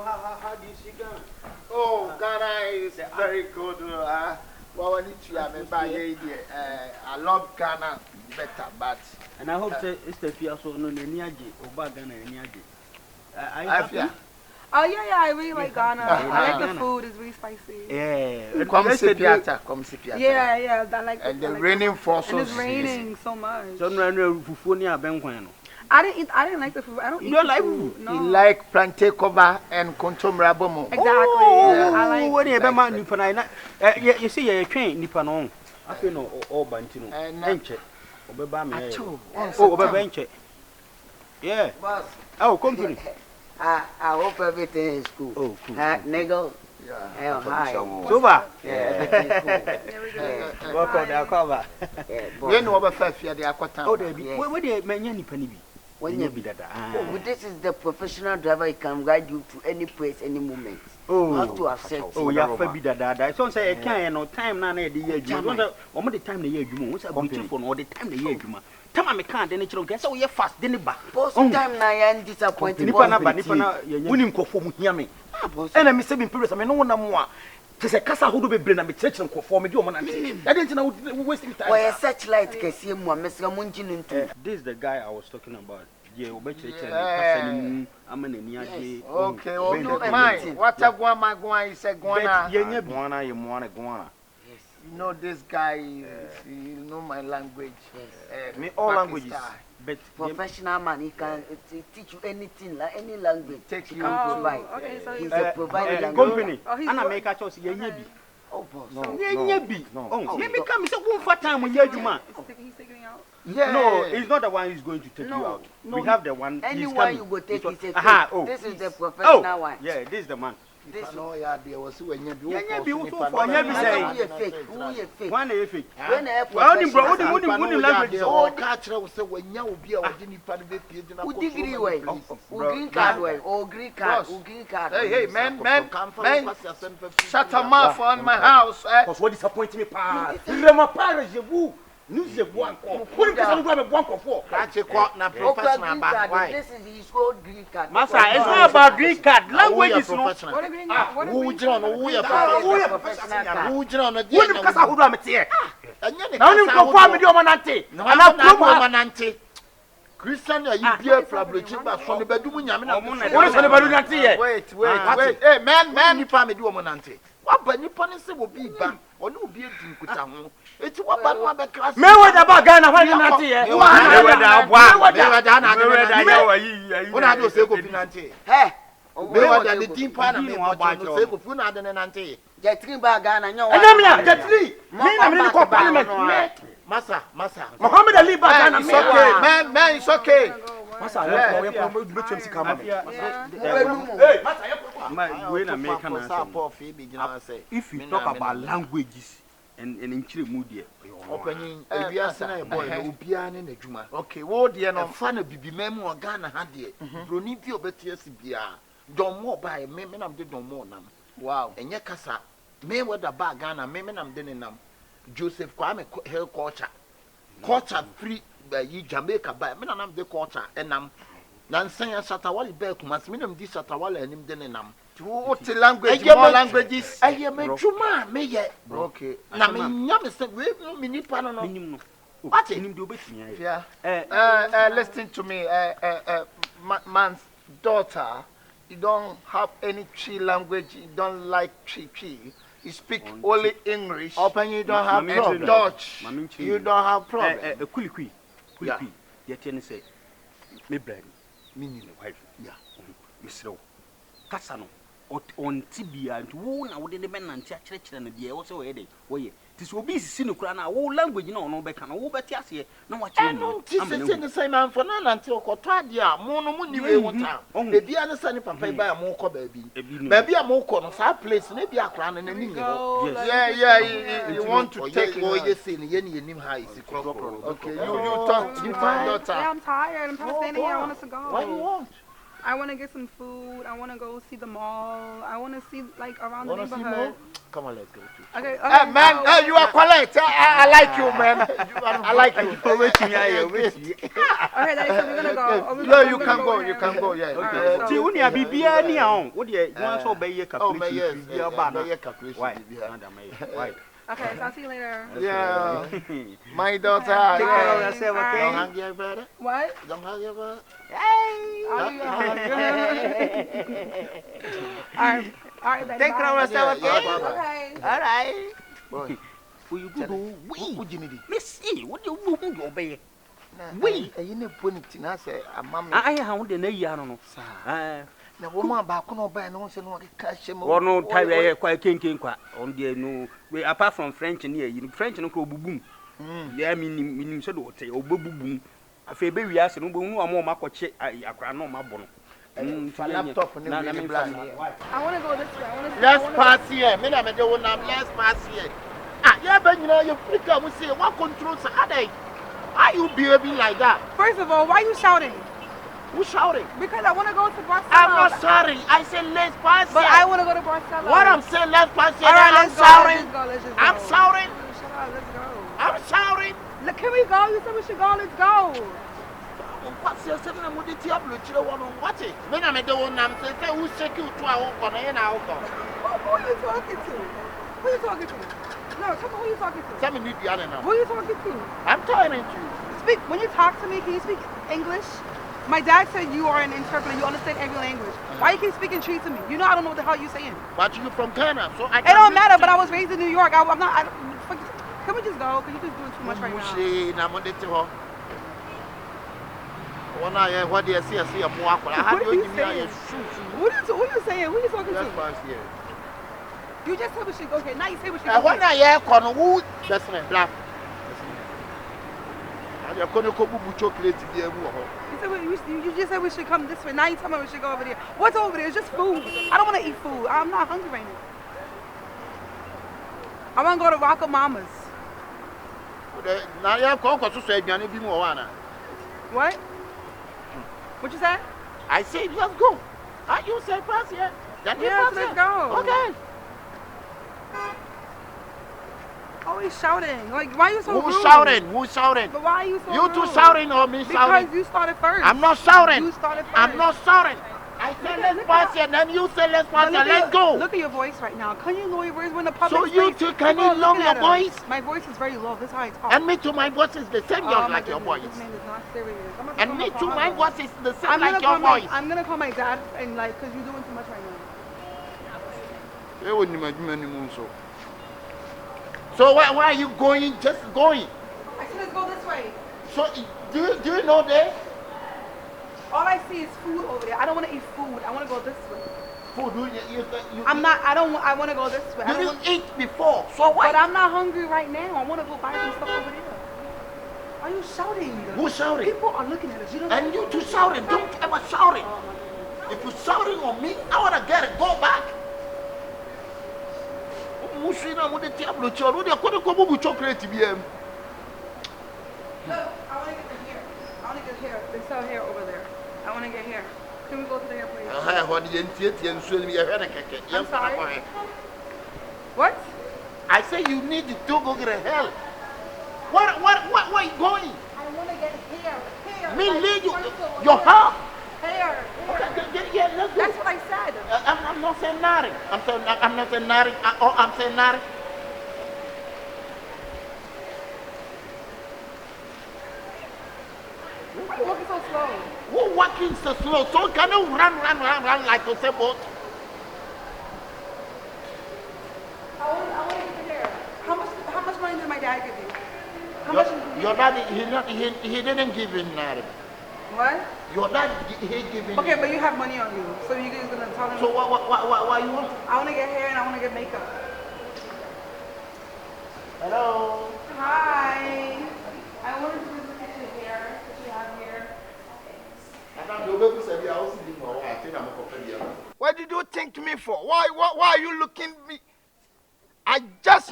how do you see Ghana? Oh, Ghana is very good. Well, I need to I love Ghana better, but And I hope it's the Efia so no Niaji, Oba Ghana Niaji. Efia. Oh yeah, I really like Ghana. I like the food; it's really spicy. Yeah, Come Sipiata. Yeah, that like. And the raining for and it's raining so much. So no Fufunia Benquano. I didn't like the food. I don't eat like food. No. You like plantain cover and contom rabomo. Exactly. I like. What do you man Nipana? You see, you're trained Nippano. I feel no all Bantino. And Benche. Obama. Oh, Benche. Yeah. Oh, company. I hope everything is cool. Oh, cool. Nigga. Yeah. Hi. Super. Yeah, everything Welcome to our cover. cool. You know about Efia, the Aquatan. Oh, there be. Where do you man Nippani? When you be that. Oh, this is the professional driver. He can guide you to any place, any moment. Oh, you have to accept. Oh, you have to be that. So say, I can't no time now. The year you want the time the year you want. What's a for all the time the year you want. Time I can't. Then it's okay. So you fast. Then it back. Post time now. You are disappointed. Nipa. Winning conform hear me. And I'm saying, period. I mean, no one more. Just a casa who be bring a church and conform you. I didn't know wasting time. Why a such light can see him one Mr. Munjin into. This is the guy I was talking about. Yeah, I'm an Okay, mine. What a guama, is a guana. Guana, you want a guana. You know, this guy, you know my language. Me all languages. But professional man, he can teach you anything, like any language. Take you provide. Okay, so he's a provider. Company. He's and I make a choice. Oh, boss. No. Maybe come so one for time when you're man. He's taking out. Yeah. No, he's not the one who's going to take you out. We have the one. Anyone you go take, he's a this is the professional one. Yeah, this is the man. This no, yeah, there was when you do. One fake. When When language all culture was when you will be a degree way, green card way, or green card, green card. Hey, man, shut your mouth on my house. Because what disappoints me, pa. Remember, Paris, you news the one. What if I'm going to one for? That's a quote now, professional. This is his old green card. Master, it's not about green card. Language is professional. What a green card? What a Who green John, card? who are professional? Who John, what if Casa Hudamete? now you can find me, Manante. I'm not Manante. Christian, you be a fabrication, but from the bedroom, wait. Hey, man, you find me do a Manante. What Benny will be back or no be a it's what class. Me what about Ghana? What is it? When I do say go Finante. Hey, we were the team partner. Me want to say go Finante and Nante. Get 3 bag Ghana. Get 3. Me, I'm in the parliament. Massa. Mohammed Ali Ghana. It's okay, man. It's okay. Massa, if you talk about languages and in Chile mood, opening we are saying boy no bia ne adwuma okay wo de no fa na bibi mem o Ghana ha de broni bi obetias bia don mo ba me nam de don mo nam wow enye kasa me weda ba Ghana me nam de ne nam Joseph Kwame Hill culture free yi Jamaica ba me nam de culture enam nansan ya Shatawale be kuma me nam di Shatawale anim de ne nam what language more languages I hear me chuma me ye okay na me nyam say we me nipa no no what him do betimi yeah listen to me man's daughter you don't have any Chi language you don't like Chi you speak only English open you don't have Dutch you don't have problem kuli you tell say me brand me ni wife yeah you slow kasano on tibia and wo na wo de be nante a kire na de wo se wo ye de wo ye tis obi sisi no kura na wo language na ono be kana wo beti ase na wa kire no tisi ne sai man for na nante okoto ade a mo no mo ni we wota e bia ne sane papa ba mo ko ba bia mo ko no sa place na bia akra na nani ni ho yeah you want to take wo ye say ne ye ni nim high is okay you talk daughter yeah I'm tired I'm trying to stand here I want us to go what you want I want to get some food. I want to go see the mall. I want to see like around the Wanna see neighborhood. more? Come on, let's go. Okay. Hey, man, so- hey, you are correct. I like you, man. I like you. Okay, Daddy, so we're gonna go. No, you can go. You can go. Yeah. Alright, Ti woni abibia ni ahon. Wo de wan so be ye Oh, man, yes. calculation bibia ba na. Calculation. Why? Yeah. Why? Okay, so I'll see you later. Yeah. My daughter. Take care of Bye. yourself, Alright. Don't okay? hang your brother. What? Don't hang your brother. I'll do your Alright, baby. Take care of yourself, Yeah, okay? bye-bye. Okay. All right. Boy. Will you go? Who Jimmy? Miss E, what do you do obey? We. You never put it in us. Mamma. I have the nay no. Na woman ba kono ba no se no ka hyem Or no tie quite king kwa on the no we apart from French near you French no ko bubum. Yeah, meaning so do say obubum. Afa be wi ase no bo hu amo makoche akra no mabo no. Laptop no really black. I want to go this way. I want to. Let's pass here. Me na me dey won am. Let's pass here. Ah, yeah, but you know you freak am say what control say adai. Why you behaving like that? First of all, why are you shouting? Who shouting? Because I want to go to Barcelona. I'm not shouting. I said let's pass But here. I want to go to Barcelona. What I'm saying, let's pass here. All right, I'm let's go. shouting. Let's just go. I'm shouting. Shut up. Let's go. I'm shouting. Look, can we go? You said we should go. Let's go. What's your seven and would you have to one on what it? When I'm at the one, I'm saying, who shake you to our own and our own? Who are you talking to? Who are you talking to? No, tell me who you talking to. Tell me, the other now. Who are you talking to? I'm talking to you. Speak. When you talk to me, can you speak English? My dad said you are an interpreter. You understand every language. Why you keep speaking tree to me? You know I don't know what the hell you're saying. But you're from Ghana, so I It don't matter, but I was raised in New York. I'm not. Can we just go? Because you're just doing too much right now. What do you see? I see a more. How do you say? Who you saying? Who you talking Let's to? pass here. You just said we should go. Okay, now you say we should I go. want to hear who that's my black. I want to go to chocolate. You just said we should come this way. Now you tell me we should go over there. What's over there? It's just food. I don't want to eat food. I'm not hungry right now. I want to go to Rocco Mama's. Now you have to say, What? What you said? I say, let's go. You say pass here. Then Yes, let's go. Okay. Always shouting. Like, why are you so rude? Who's shouting? Who's shouting? But why are you so You rude? two shouting or me shouting? Because you started first. I'm not shouting. You started first. I'm not shouting. I said let's pass here, then you say let's pass here. Let's go. Look at your voice right now. Can you lower your voice when the public So you two, can you lower your voice? My voice is very low. This is how I talk. And me too, my voice is the same like your voice. This man is not serious. I'm about to And call me my too, my father. voice is the same I'm like gonna your call my- voice. I'm gonna call my dad and like, cause you're doing too much right now. So why are you going? Just going. I said let's go this way. So do you know that? All I see is food over there. I don't want to eat food. I want to go this way. Food, I'm not. I don't. I want to go this way. I You don't didn't want, eat before, so why? but I'm not hungry right now. I want to go buy some stuff over there. Why are you shouting? Who's shouting? People are looking at us. You don't. And you two shouting. Don't ever shouting. If you're shouting on me, I want to get it. Go back. Mushina mo de tiablo choro de ko de ko bu chocolate bi em. Look, I want to get the hair. I want to get hair. They sell hair over there. I want to get hair. Can we go to the hair place? Ha ho de tie nsuo mi ye hwe na keke. I'm sorry. What? I say you need to go get a hell. Where are you going? I want to get hair. Hair. Me Like lead you. personal Your hair. hair. Hair. Yeah, let's go. That's what I said. I'm not saying nothing. I'm not saying nothing. I'm saying nothing. Why are you walking so slow? Who walking so slow? So can you run like you say boat? I want to get the hair. How much money did my dad give you? How much did you Your give daddy, he didn't give you nothing. What? Your dad, he giving. Okay, but you have money on you, so you guys gonna tell him. So why you want? I want to get hair and I want to get makeup. Hello. Hi. I wanted to look at your hair that you have here. What did you think me for? Why are you looking me? I just,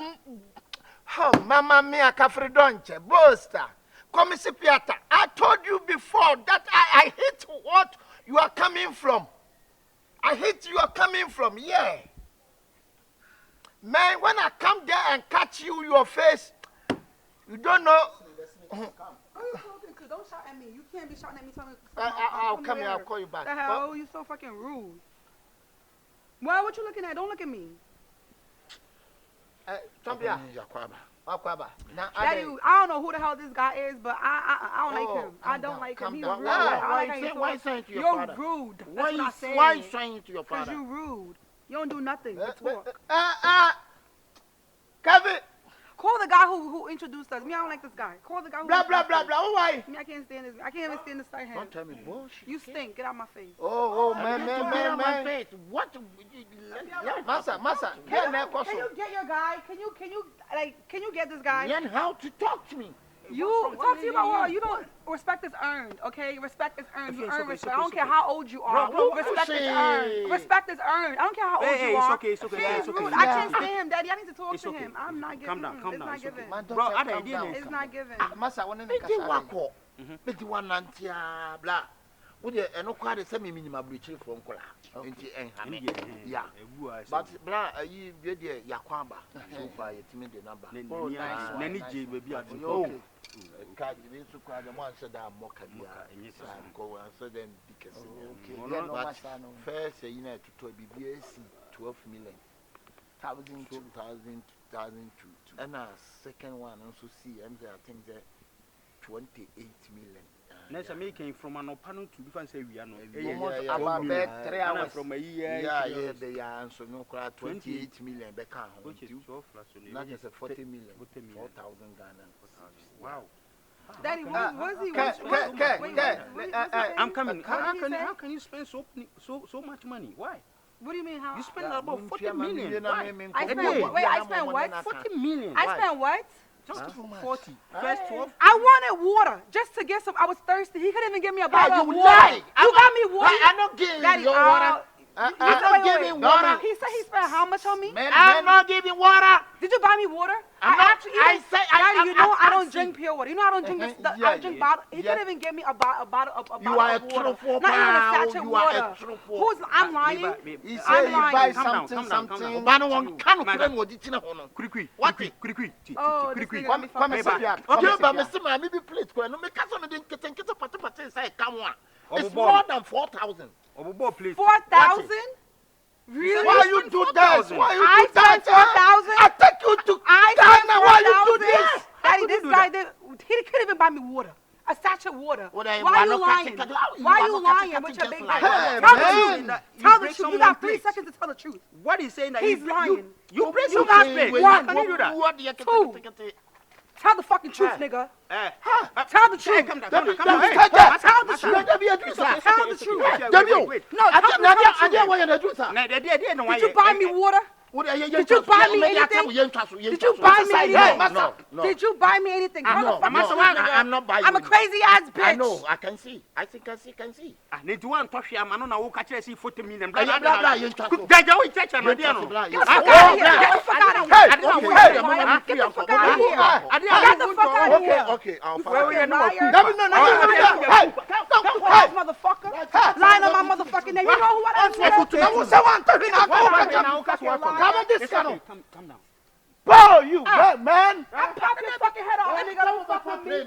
oh, Mama mia, Cafredonche, Bosta, Commissi Piata. I told you before that I hate what you are coming from. I hate you are coming from. Yeah. Man, when I come there and catch you, your face, you don't know. Who are you talking to? Don't shout at me. You can't be shouting at me. I'll come here. I'll call you back. The hell? You so fucking rude. Well, what you looking at? Don't look at me. Daddy, I don't know who the hell this guy is, but I don't like him. I don't like him. He's rude. Why you saying to your father? You're rude. Why you saying to your father? Because you're rude. You don't do nothing but talk. Kevin! Call the guy who introduced us. Me, I don't like this guy. Call the guy who blah, blah, blah, blah. Why? Me, I can't stand this. I can't even stand this side hand. Don't tell me bullshit. You stink. Get out my face. Man. What? Massa. Can you get your guy? Can you get this guy? Learn how to talk to me. You talk to you about what? You don't respect is earned, okay? Respect is earned. You earn respect. I don't care how old you are. Respect is earned. Respect is earned. I don't care how old you are. It's okay. I can't stand him, Daddy. I need to talk to him. I'm not giving. Calm down. It's not given. Bro, It's not given. Massa, I want to wako. Beti wanantia blah. Ode eno kwa de se me minima breach from kola. Enti enhame. Yeah. But blah yi we de yakwamba. So far yetimi de number. Nani je baby at. Ka ji so kwa de mo answer da moka bia. Go answer them because okay. First you know to BBAC 12 million. 2002. And second one also see I think that 28 million. Next I'm making from an opponent to be fancy we are no. About 3 hours from a year. Yeah, they are so no 28 million back home. Which is 12 plus not just 40 million. 4,000 Ghana. Wow. Daddy, what's he? I'm coming. How can you spend so much money? Why? What do you mean? How? You spend about 40 million. I spent what? 40 million. I spent what? Just 40. First 12. I wanted water just to get some. I was thirsty. He couldn't even give me a bottle of water. Lie. You got me water. I'm not giving Daddy, you water. I'm not giving water. He said he spent how much on me? I'm not giving water. Did you buy me water? Daddy, you know I don't drink pure water. You know I don't drink this stuff. I drink bottle. He couldn't even give me a bottle of water. Not even a sachet of water. I'm lying. He said he buy something. Oh, this nigga got me fucked up. Okay, but Mr. Man, maybe please go. No, make us on the say, come on. It's more than 4,000. 4,000? Really? Why you do that? Why you do that? I take you to Ghana. Why you do this? Daddy, this guy, he couldn't even buy me water. A sachet of water. Why are you lying? Why are you lying with your big mouth? Tell the truth. Tell the truth. You got 3 seconds to tell the truth. What is saying that he's lying? You break someone's plate. How can you do that? 2. Tell the fucking truth, nigga. Tell the truth. Come down. Tell the truth. Tell the truth. No, did you buy me water? Did you buy me anything? Did you buy me anything? No. Did you buy me anything? I'm not buying. I'm a crazy ass bitch. I know. I can see. I can see. Need to want to talk. I'm not going to catch 40 million. Blah. Get the fuck out of here. Get the fuck out of here. Okay. I'll find you. Motherfucker. Lying on my motherfucking name. You know who I am? Come down. Bro, you man. I'm popping your fucking head off. Nigga, don't fuck with me.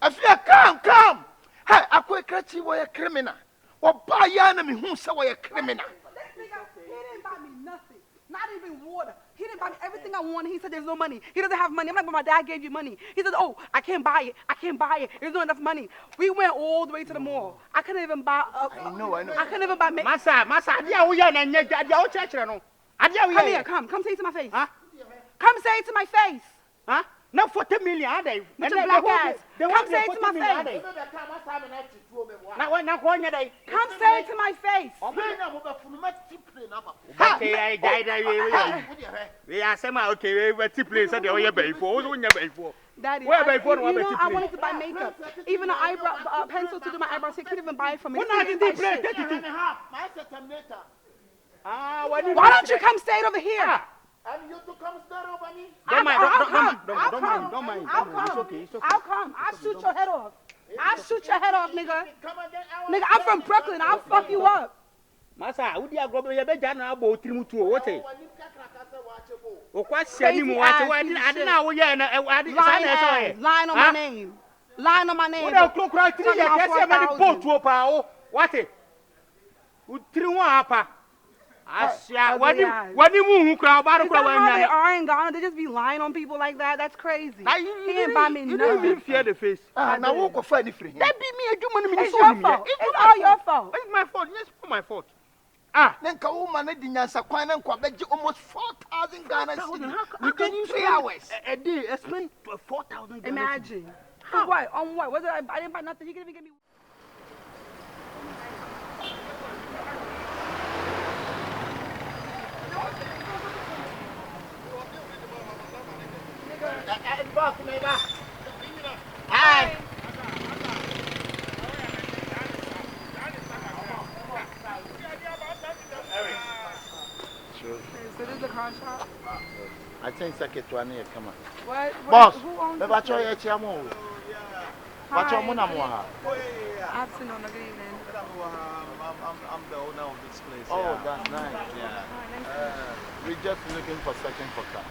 Efia, come. Hey, I quit catching you a criminal. Or buy your enemy who say you're a criminal. This nigga, he didn't buy me nothing. Not even water. He didn't buy me everything I wanted. He said there's no money. He doesn't have money. I'm like, but my dad gave you money. He said, oh, I can't buy it. There's not enough money. We went all the way to the mall. I couldn't even buy I know. I couldn't even buy Massa, Come here, come say it to my face. Huh? Come say it to my face. Huh? No 40 million, are they? With your black ass. Come say it to my face. Come say it to my face. Daddy, you know I wanted to buy makeup. Even an eyebrow pencil to do my eyebrows. He couldn't even buy it from me. Why don't you come say it over here? And you to come stand over me? Don't mind. I'll It's okay. I'll come. I'll shoot your head off. I'll shoot your head off, nigga. Nigga, I'm from Brooklyn. I'll fuck you up. Masa, who dia go be beja na abo tirimu tu o wote. O kwa Crazy seni mu ass wate. I didn't know yeah na lying on my name. Lying on my name. What the clock 3 years say many boat to pa o. What? Utiri wan apa. Asia wani mu hu kra ba kra wa nya. They are in Ghana. They just be lying on people like that. That's crazy. He didn't buy me nothing. You didn't even fear the face. Now walk off any free. That be me adwuma me It's your fault. It's all your fault. It's my fault. Yes, it's my fault. Then woman di nyansa kwan na kwa beji almost 4,000 Ghana cedis within 3 hours. A day, I spent 4,000 Ghana. Imagine. For what? On what? Was it? I didn't buy nothing. He couldn't even give me. Bawku neighbor. Hi. So this is the car shop? I think second one here, come on. What? Boss, Who owns me this bacho place? ye chiamo. Hi. Bacho mo na mo ha. Afternoon, good evening. I'm the owner of this place. Oh, yeah. that's nice. Yeah. We're just looking for searching for car.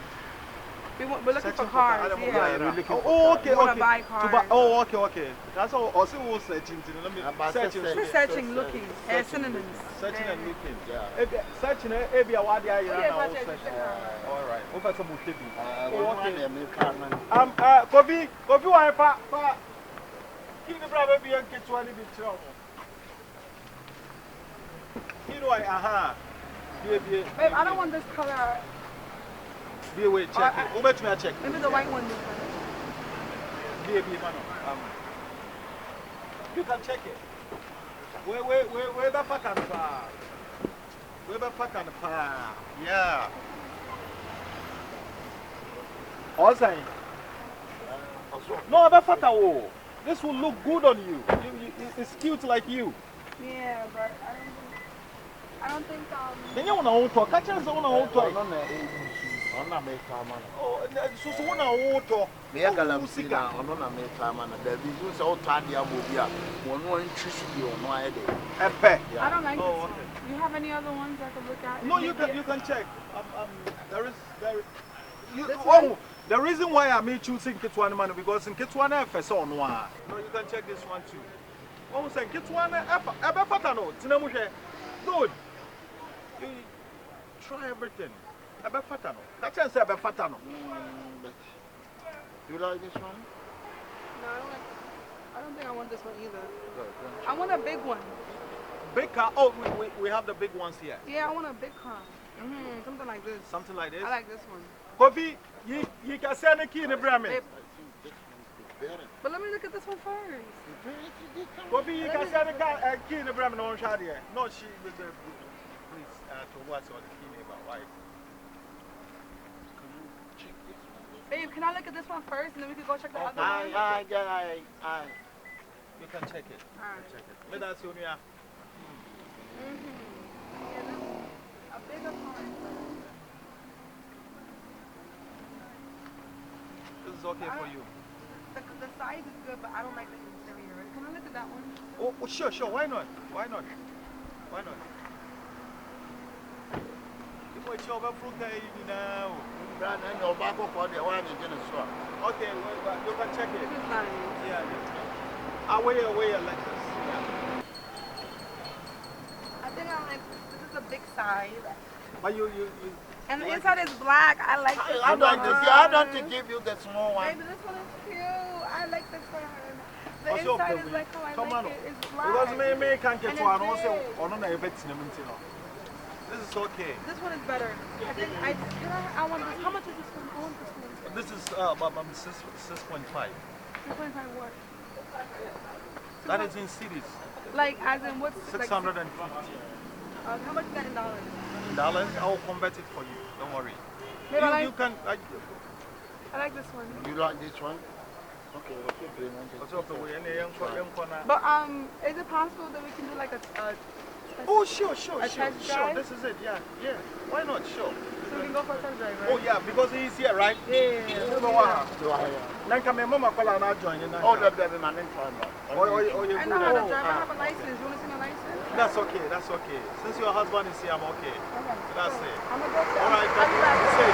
We're looking for Searching for cars, car. yeah. We're looking for Oh, car. okay, We wanna okay. buy cars. Oh, okay. That's all. Also, we're searching. Let me About searching. searching. We're searching, looking, and synonyms. Searching and looking. Yeah. Searching. Ebi awadi ayi Yeah, na but now. check Searching. the car. All right. Over to Mushibi. Okay. Kofi wa fa. Kini bra baby en ketua ni bi tira mo. Kini wa aha. Bie. Babe, I don't want this color. Be wait, check it. Who bet me a check? Maybe the white one. Be man. You can check it. Where the fuck and pa? Where the fuck and pa? Yeah. Also, no, the fuck oh. This will look good on you. It's cute like you. Yeah, but I don't think Then you wanna hold talk. Catch us on a hold talk. On na me car man. Oh, so wanna hold talk. Me ya galamsi na ono na me car man. There be you say o ta dia mo bia. Mo no ntwisi bi ono aye de. Epe. I don't like this Oh, one. okay. You have any other ones I could look at? No, you Maybe can check. This one? The reason why I'm choosing Kitwana man because in Kitwana first on one. No, you can check this one too. Oh, say Kitwana ebe fatano. Tinamushe. Good. You try everything. Ebe fatano. That chance ebe fatano. You like this one? No, I don't think I want this one either. I want a big one. Big car. Oh, we have the big ones here. Yeah, I want a big car. Something like this. Something like this. I like this one. Kofi, you can send a key in the Brahmin. But let me look at this one first. Kofi, you can send a key in the Brahmin on Shadia. No, she with the please to what's on the key name, right? Babe, can I look at this one first and then we can go check the other one? I. You can check it. Alright. Check it. Let us see you. Yeah, this a bigger car. This is okay for you. The size is good, but I don't like the interior. Can I look at that one? Oh, sure. Why not? Why not? If we show up from there now. Brand and your back for the one in Genesis. Okay, you can check it. This is nice. Yeah. Away like this. I think I like this is a big size. But you And the inside is black. I like this I one. don't give you the small one. Baby, this one is cute. I like this one. The Also, inside is like how I come like on. it. It's black. because me can't get And one it's also big. on a bit This is okay. This one is better. I think I want this. How much is this one? I want this one. This is 6.5. 3.5 what? That is in cities. Like, as in what's 650. Like, how much is that in dollars? In dollars, I'll convert it for you. Don't worry. Maybe You can. I like this one. You like this one? Okay, But is it possible that we can do like a Oh, sure. test drive? This is it. Yeah. Why not? Sure. So we can go for a test drive, right? Oh yeah, because he's here, right? Yeah. Nanka me mama call na join you now. Oh, that man in front. Oh, you I know how to drive. I have a license. You want to see my license? That's okay, that's okay. Since your husband is here, I'm okay. That's it. I'm gonna go. All right, I'll be back. be safe.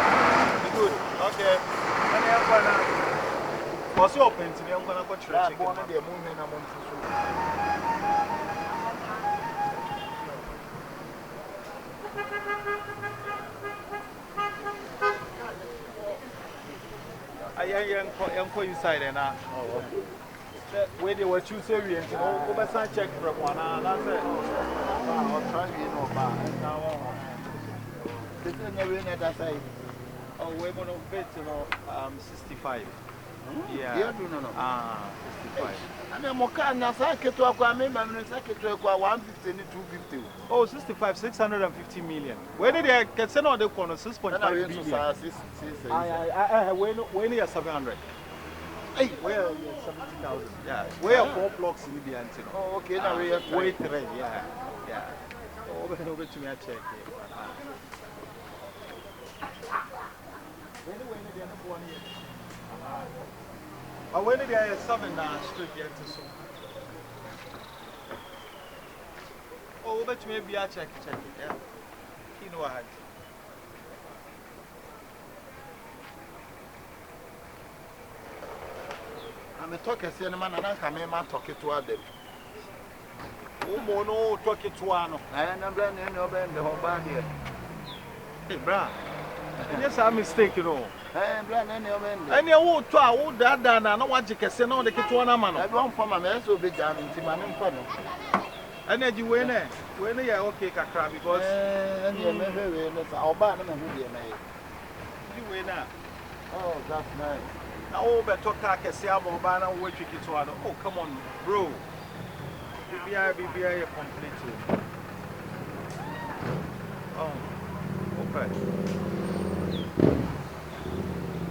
Be good. Okay. And I'm gonna. What's your open to me? I'm gonna go to the chicken. I am inside and now. Oh, okay. Where they were choosing, you know, over some check from one. That's it. I'll try you know, Oh, we're going to bet, you know, 65. Yeah. Yeah, no. 65. And I'm okay. Now, I get to acquire me, I'm going to 150 and 250. Oh, 65, 650 million. Where did they get sent on the corner? 6.5 billion. When are 700? Hey, where 70,000? Yeah. Where are 4 blocks in the answer? Oh, okay. Now we have wait, yeah. Over to me, I check. When did they 7 straight yet to so? Oh, but maybe I check it, yeah. You know what? I'm a talker, man, and I come in, man, talk it to them. Oh, no, talk it to one. I am blending no bend the whole band here. Hey, brah. Yes, I'm mistaken, you know. I am blending no bend. And you won't try all that, and I know what you can say, no, the Kituana man. I don't for my man, so big down into my name. And then you win it. When you are okay, Kakra, because you're very I'll buy them and who you made. You win that. Oh, that's nice. Now, better talk, I say, I'm about to wait to Kituana. Oh, come on, bro. BBI complete. Oh, okay.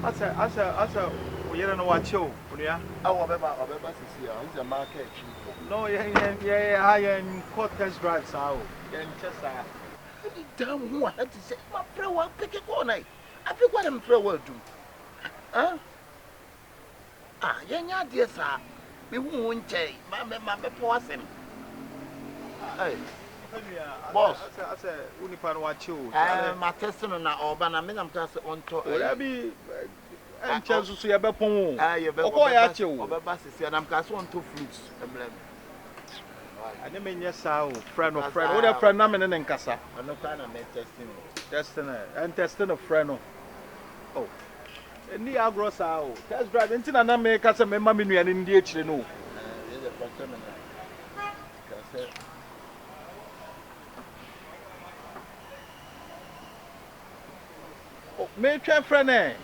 I said, we don't know what show. Yeah. Our Beba is here. It's a market. No, yeah, I am caught test drive. So, damn, who I had to say, my prayer will pick it all night. I think what I'm prayer will do. Huh? Ah, yeah, dear sir. We won't change. My person. Hey, boss. I said, Unipan watch you. My testing on our urban, I mean, I'm just on top. Will I be and chance to see a bepon? I have a you. And I'm cast on 2 flutes. I mean, yes, friend of friend. What a friend, I'm in Casa. I'm not kind of testing. Testing and testing a friend. Oh, and the agros out. Test drive until I make us a member and in the H. No. Me try friend I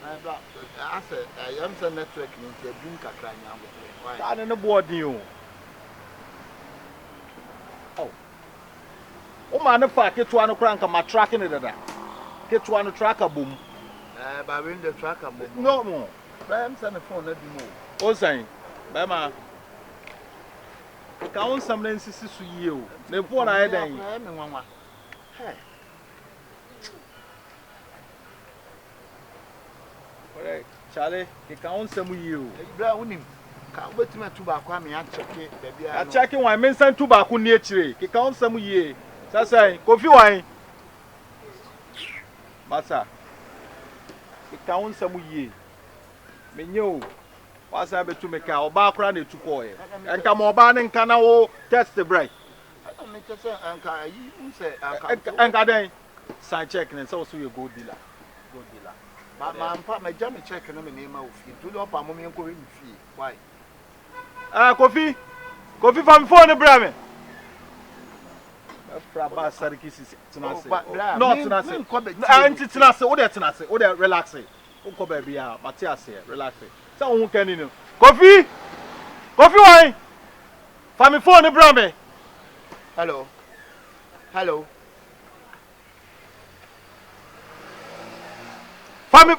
said, I am the network into a drink a crying out. I don't know what you. Oh, man, if I get one crank, I'm tracking it. Get one tracker boom. By when the tracker boom. No more. I'm sending a phone, let me move. Oh, saying, Bama. I can't some lenses to you. The one I had. Hey. Charlie, he counts some you. Browning. Can't wait to my tobacco. I check it, baby. I check in my men sent tobacco near tree. He counts some ye. Say, coffee wine. Massa. He counts some ye. Me knew. What's I to make our background to call it. And come on, and can I test the break? And then, sign checking and so you go dealer. Go dealer. My jammy checking on the name of you. Do not pay me and go in fee. Why? Coffee from phone, Bremen. Fraba Sarkis is not Tenase, or they're relaxing. Uncle baby, Matthias here, relaxing. Someone can you know. Coffee wine. Family phone, Bremen. Hello. Family.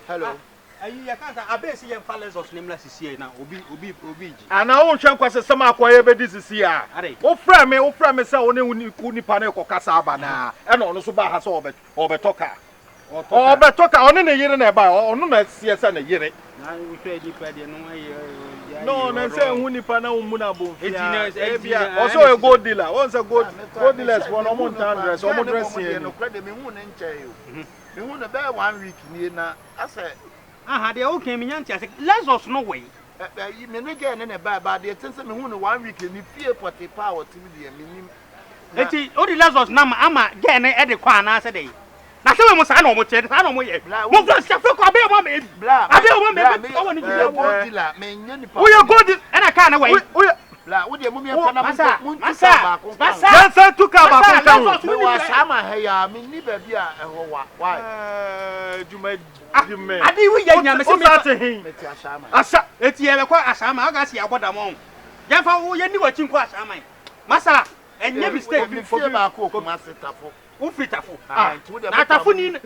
Hello. I can't. I bet see fellas of nameless is here now. Obi. And I won't try to some acquire this is here. Oh, friend me, say only panel or casabana, and on the suba has over talker. Or talker on a year and a bar, or no, yes, and a year. No, no, say Unipana Munabu. Efia, also a gold dealer. Once a gold dealer, 100, almost dressing. No credit me, won't enter you. You won't bear 1 week near now. I said, they all came in. Let's us no way. You may not get any bad, but the attention me 1 week and you fear for the power to be a minimum. It's all the last of number. I'm getting at the corner today. Now, so we must know what it is. I don't know yet. What does the fuck about me? I don't want to go. We are good and I can't wait. Would you move your Massa took about I mean, neither be a why? You may. I did we young him. Asa, it's here quite as I'm going to see about them on. Therefore, you knew what you quite am. Massa, and you mistake before Bawku, Master Tafo. Ufitafu. Natafuni.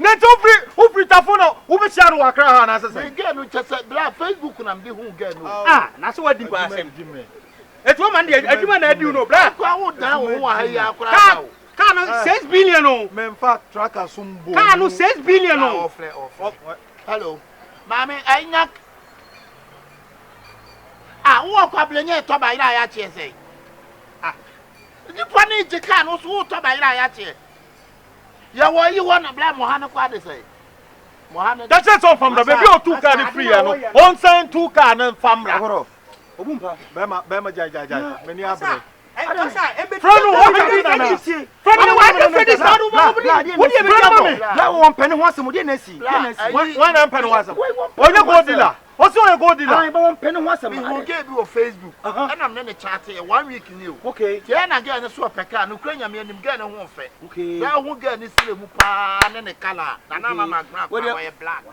Ufitafu. Ubisharu akra na sasa. Again, we just black Facebook na mbi hu get no. That's what you are saying. It's woman dey aduma na adu no bra. Kwa wo dan wo ha ya akra. Ka 6 billion no. Men fa tracker sumbo. Ka no 6 billion no. Hello. Mami ainyak. Wo kwa blenye to ba ira ya che sei. Ni pani je ka no so to ba ira ya che. Ya wa you want to blame Mohana kwa de say. Mohana. That's it all from the baby or 2 car free no. On sign 2 car na famra. Obumpa. Bema jai. Many abre. Also a gold dealer. I want penny once a month. Gave you a Facebook. And I'm in a chat here 1 week new. Okay. Then again, a swap a car, Ukrainian men get a one fair. Okay. Now who get this mupa and a color. And I'm a black.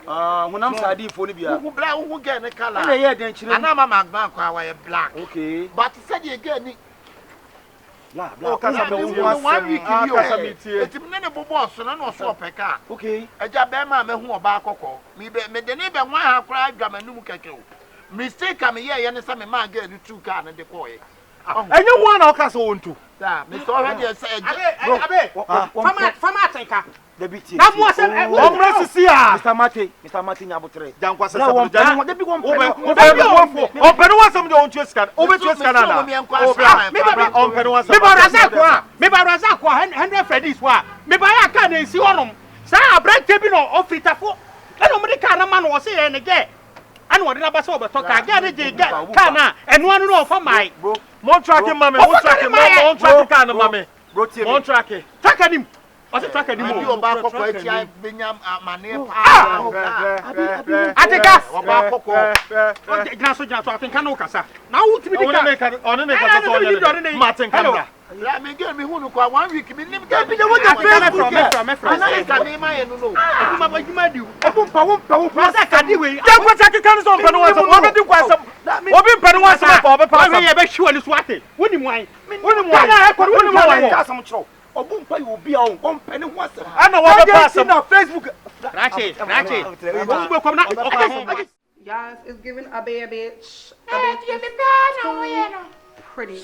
When I'm Sadi for Libya, who black who get a color. And I'm a black. Okay. But he said you get me. Oh, 1 week in it's many boss and no swap a car. Okay. A jabema me who about cocoa. Me the neighbor one have cried Gamanu Kako. Mistake come here and some man get the 2 car and deploy. And you want our castle on to. Mr. Already said, Famatenka. The BT. That was Mr. Martin Abutre. Open one some don't just can. Over to Canada. Me barazakwa 100 Freddy's wa. Me baya ka na esi honom. Sa abrante bi no ofitafo. Na no me ka na man wo se ye ne ge. Ana wo de na ba se obeto ka ge na je ge ka na enu anu no fa mai. Mon tracking mame, mon tracking ka na mame. Mon tracking. Tracking. What's track any more? You back for I Binyam Mane. Atika. I think I know Casa. Now, to be the Martin Camera. Let me get me who for 1 week. Me name get me Obumpa you will be on company once. I know what pass on Facebook. Yes, it's giving a bitch. Pretty.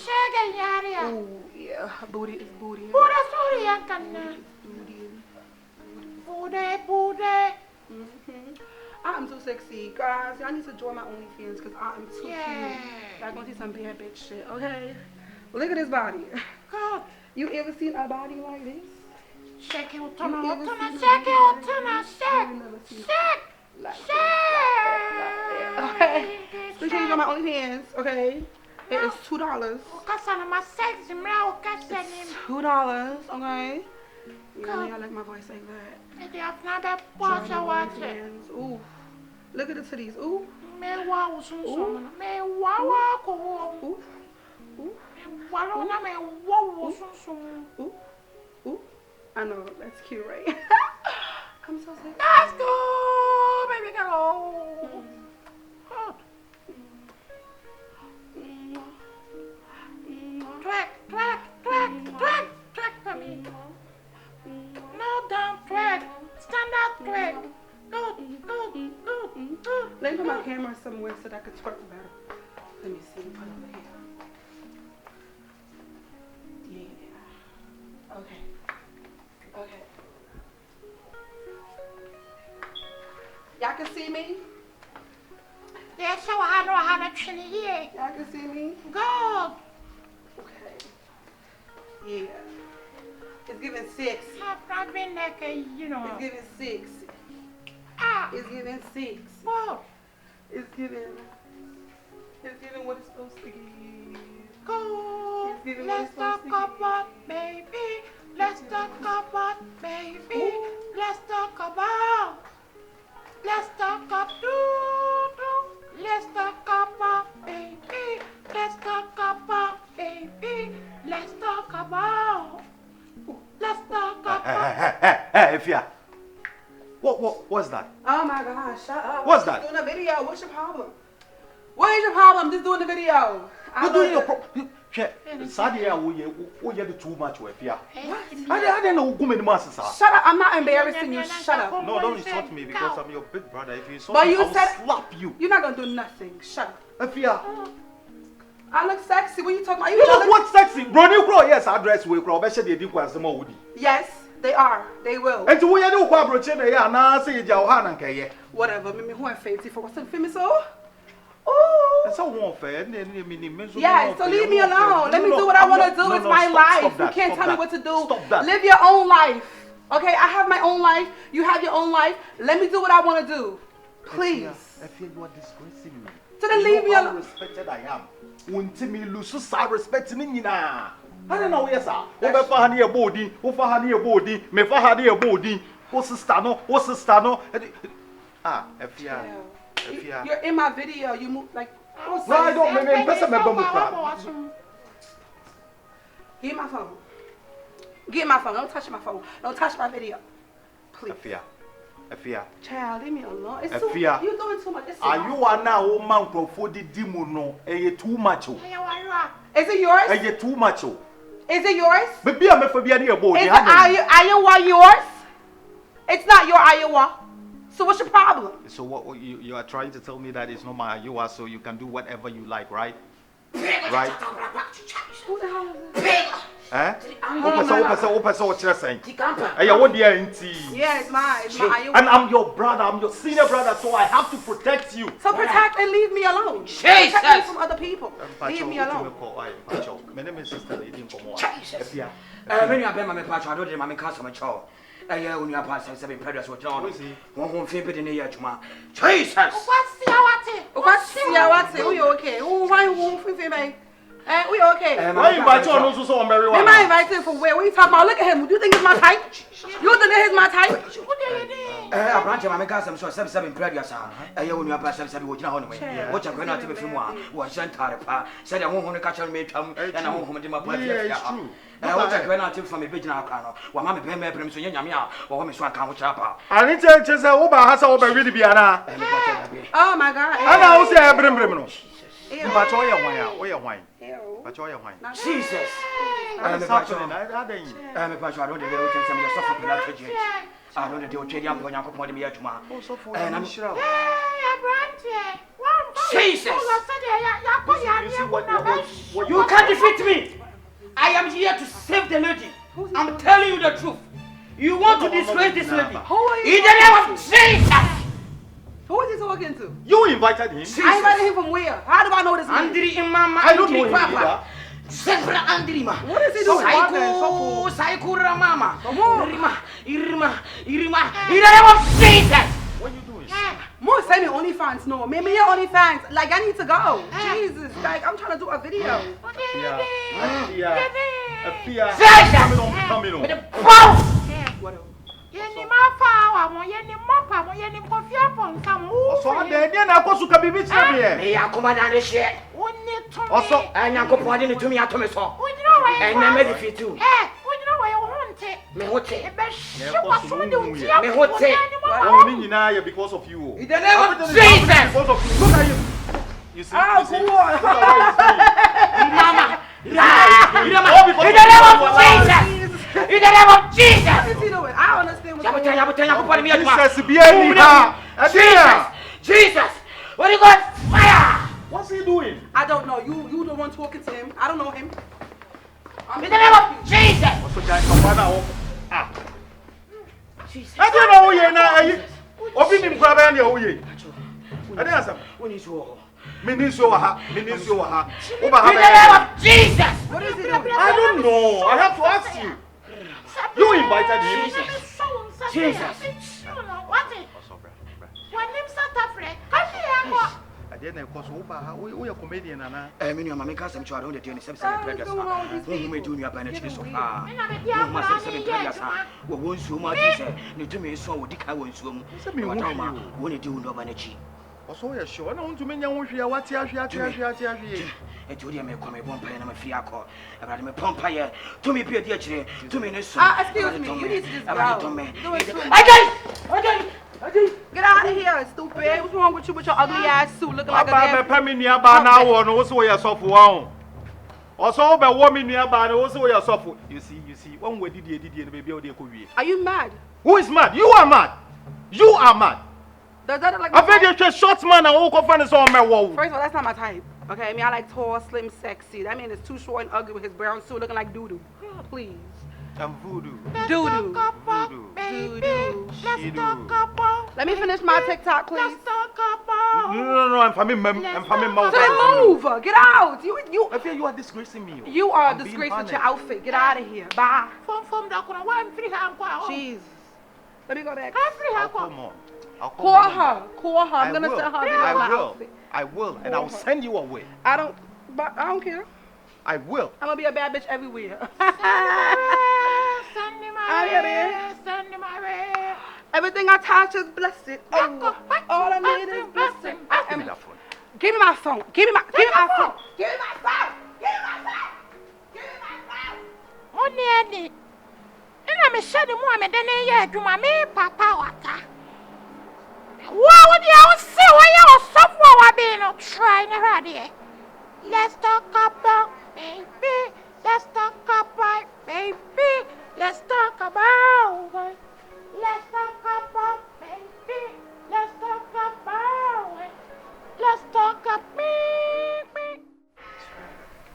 Oh yeah, booty is booty. Booty. I'm too sexy, guys. Y'all need to join my OnlyFans because I'm too cute. Y'all gonna see some bad bitch shit, okay? Look at this body. God. You ever seen a body like this? Shake it, turn on, shake. Okay. So change on my OnlyFans, okay? It is $2. It's $2, okay? You know, I like my voice like that. Ooh. Look at the titties. Ooh. Ooh. I know, that's cute, right? I'm so sick. Let's go, baby girl. Track for me. No down track. Stand up track. Good. said I could twerk better. Let me see. Put over here. Yeah. Okay. Okay. Y'all can see me? Yes, so I know how to chill here. Y'all can see me? Good. Okay. Yeah. It's giving 6. I've been like a, you know. It's giving 6. Ah. It's giving 6. Good. It's giving what it's supposed to give. Good. It's giving Let's talk about baby. Let's talk about baby. Ooh. Let's talk about. Let's talk about doo-doo. Let's talk about baby. Let's talk about baby. Let's talk about. Let's talk about. Hey, Efia. What's that? Oh my God, shut up. What's I'm that? just doing a video. What's your problem? What is your problem? I'm just doing the video. You're doing your problem. Sadia, we get too much, Efia. I don't know who made masses. Shut up. I'm not embarrassing you. Shut up. No, don't insult me because I'm your big brother. If you insult But me, you I'll said slap you. You're not going to do nothing. Shut up. Efia. I look sexy. What are you talking about? You look what sexy? Brony Crow, yes, address we crow. Bet you they did was more woody. Yes, they are. They will. And to we do qua brochen, yeah, now say Johanna Kay. Whatever. Mimi, who I'm fancy for what's famous so? Oh. That's so unfair. Yeah, so leave me alone. Let me do what I want to do. It's my life. You can't tell me what to do. Stop that. Live your own life. Okay, I have my own life. You have your own life. Let me do what I want to do. Please. I feel you are disgracing me. So then leave me How alone. respected I am. Won't me lose so respect me now. I don't know, yes, sir. Over for honey a body, over honey a body, me for honey a body. What's the stano? What's the stano? Ah, Efia. Efia. You're in my video. You move like. No, I don't. Me pesa me bomu. Give my phone. Get my phone. Don't touch my phone. Don't touch my video. Please. Efia. Child, leave me alone. It's Efia. You're doing too much. Are you are now old man for the demono? Too much. Is it yours? Too much. Is it yours? Baby, I'm for being here, boy. Is the Iowa yours? It's not your Iowa. So what's your problem? So what you are trying to tell me that it's not my Iowa, so you can do whatever you like, right? Right? Who the hell is this? Eh? Yeah, it's mine. It's my Iowa. And I'm your brother. I'm your senior brother, so I have to protect you. So protect and leave me alone. Jesus. Protect me from other people. Leave me alone. My name is Sister Lady Nkomo. Jesus. When you have been my patch, I don't my customer child. When you have passed 7 predators with John. One home favorite in the year to my Jesus. What's the Who you okay? Who why who me? We okay. Why you invite you on so Mary? Am I invited for where? What are you talking about? Look at him. Do you think he's my type? You think he's my type? I branch my cousin, so 7 predators. I own your past 7 watching on me. What I'm going to be from one was Attire. Said I won't catch on me, and I won't home to my place. It's true. I want to go out from a big now. While Mammy Pember brings to Yamia, or Miss Wanka Chapa. I need to just over has over really be Anna. Oh my God. And I will say I bring criminal. But all your wine. But all your wine. Jesus. I'm a patron. I'm a patron. I don't know if you can send me a soft product. I don't know if you're trading up when you're going to tomorrow. And I'm sure. Jesus. You can't defeat me. I am here to save the lady. I'm telling you the truth. You want to disgrace this lady. Who are you? In the name of Jesus. Who is he talking to? You invited him. I invited him from where? How do I know this man? Andri Mama. I don't know him either. Zebra Andrima. What is he doing? Psycho Mama. Irma. In the name of Jesus. What are you doing? More send me OnlyFans, no. Maybe your OnlyFans. Like, I need to go. Jesus. Like, I'm trying to do a video. Efia. Coming on. Whatever. So I did I go to Kabibi. May I come down the share? Also, and I'm going to me at Tomaso. And I'm ready for you. Me hote. Because of you. In the name of Jesus. Because of you. Look at you. You see? Oh, Mama. In the name of Jesus. In the name of Jesus. What is he doing? I don't understand what's going on. Jesus. What are you going? Fire. What's he doing? I don't know. You the one talking to him. I don't know him. In the name of Jesus. What's the guy from now? Ah. Jesus. I don't know who you are. Open him, grab any who you are. I didn't say. When you saw. Minister Waha. In the name of Jesus. What is he doing? I don't know. I have to ask you. You invited him. Jesus. What is? When him South Africa, I didn't cause we are comedian and I mean, your mamma can't some child on the 27 previous. Who may do your benefits of her? No must have 7 previous. What won't so much? You do me so, Dick, I won't swim. When you do no vanity. Also, you're sure. I don't want to mean what you are. A Julia may come a vampire and a fiaco. About me pompire. To me, Peter, 2 minutes. Excuse me, you need to just go. Get out of here, stupid. What's wrong with you with your ugly ass suit looking like a damn... Are you mad? Who is mad? You are mad. You are mad. Does that look like I've heard you short man and all friends on my wall. First of all, that's not my type. Okay, I mean, I like tall, slim, sexy. That man is too short and ugly with his brown suit looking like doo-doo. Please. I'm voodoo. Doo-doo. Let me finish my TikTok, please. No, I'm family mouth. Then move. Get out. I feel you are disgracing me. You are a disgrace with your outfit. Get out of here. Bye. Jeez. Let me go back. Come on. Call her. I'm gonna send her. I will, and I'll send you away. I don't care. I will. I'm gonna be a bad bitch everywhere. Send him away. Everything I touch is blessed. Oh, all I need is blessing. Give me that phone. Give me my phone. Give me my phone. Give me my phone. Only and I'm shedding one and then I do my me papa water. What would you say when you're someone being trying already? Let's talk about baby. Let's talk about baby. Let's talk about. Let's talk about baby. Let's talk about. Let's talk about me.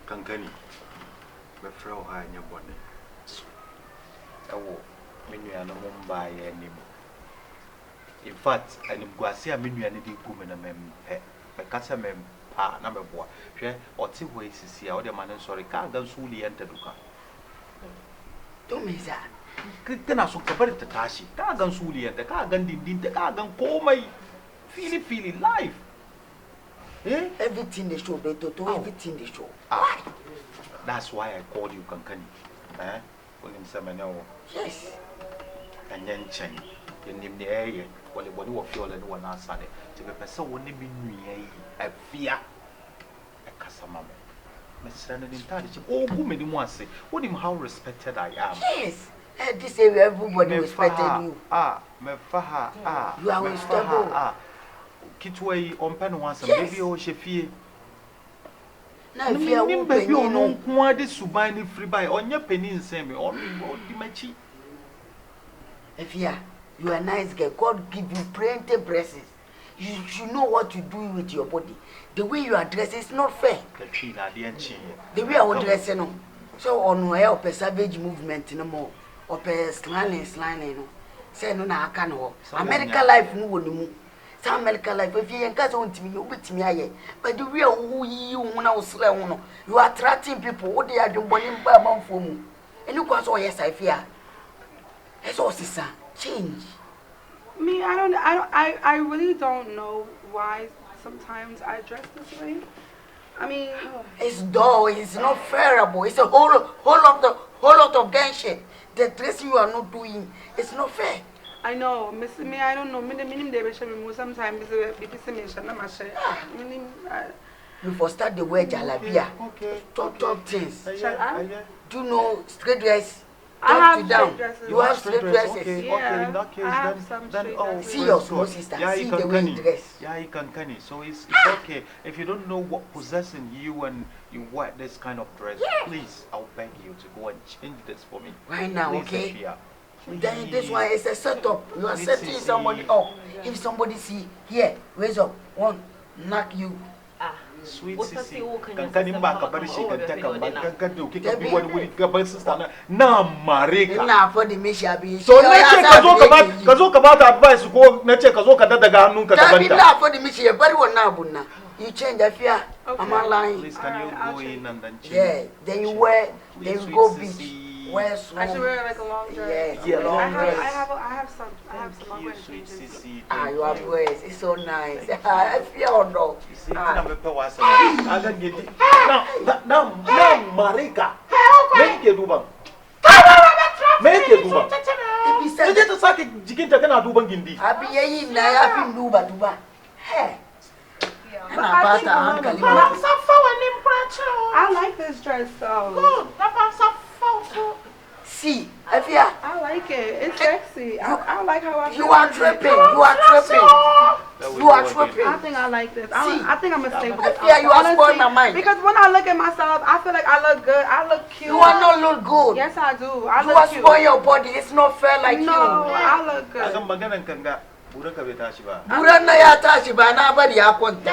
Kankani, my friend, I am your bonnet. Oh, Minu and Mumbai anymore. In fact, I am going to see a menu and a woman and my casa mem pa number boy. Or 2 ways to see how the man and sorry can't go fully enter Duka. Don't miss that. Then I should cover it to Tashi. Can't go fully enter, can't go in the car, don't call my feeling life. Eh? Everything they show, they do everything they show. Why? That's why I called you Kankani. Eh? Yes. And then change. You name the area. Well, the body of your little one outside. To be a person won't be Efia. A Casamama. Mr. Intelligent. Oh, who made him once say, what him how respected I am? Yes. At this area, everybody respected you. Mefaha. You are unstable. Kitway on pen once and maybe oh, Shefie. Now, if you are baby, you know, what is to buy free by on your penny and send me on the machi. Efia, you are a nice girl. God give you plenty blessings. You should know what you do with your body. The way you are dressed is not fair. The way I would dress, you know. So on help a savage movement no more. Or a slanning, no. Say no, I can't hold. American life, no one. Some American life, if you ain't got on to me, you beat me. But the real who you when I was slow, you are attracting people. What they are doing, by a month for me. And you got all yes, I fear. It's all sister. Change. Me, I really don't know why sometimes I dress this way. I mean, it's dull. It's not fairable. It's a whole lot of gang shit. The dressing you are not doing, it's not fair. I know, Miss me. I don't know. Minimum they will sometimes you for start the way jalabia. Okay. Talk things. Shut up. Do you know straight dress? I have down. dresses. You have straight dresses. Okay, Yeah, in that case, I have then oh, see your small sister. Yeah, see the way you dress. Yeah, you can canny. So it's okay. If you don't know what possessing you and you wear this kind of dress, please, I'll beg you to go and change this for me. Right now, please, okay? Efia. Then this one is a setup. You are setting somebody up. If somebody see here, raise up, one, knock you. Sweet sissy, can you back up and shake and take a back and do kick a big one with your sister? Now, Marika. Now for the mission. So let's check Kazoka about advice to go, let's check Kazoka that the Ganuka. Now for the mission, but one now, Buna. You change the fear. I'm lying. Please, can you go in and then change? Yeah, then you wear, then you go beach. Wear small. I should wear like a long dress. Yeah, long dress. I have some. I'm going to change this. You have ways. It's so nice. I feel no. Now, Marika. Make it do. Make it do. If you get a sack, you can take another do Gindi. I'll be a duba. Hey. I like this dress so. Good. See, Efia. I like it. It's sexy. I like how I feel. You are tripping. You are tripping. You are tripping. I think I like this. I think I'm gonna stay with this. Efia, you are spoiling my mind. Because when I look at myself, I feel like I look good. I look cute. You are not look good. Yes, I do. You are spoiling your body. It's not fair like you. No, I look good. Burana ya tashi ba na bari ya kwanta.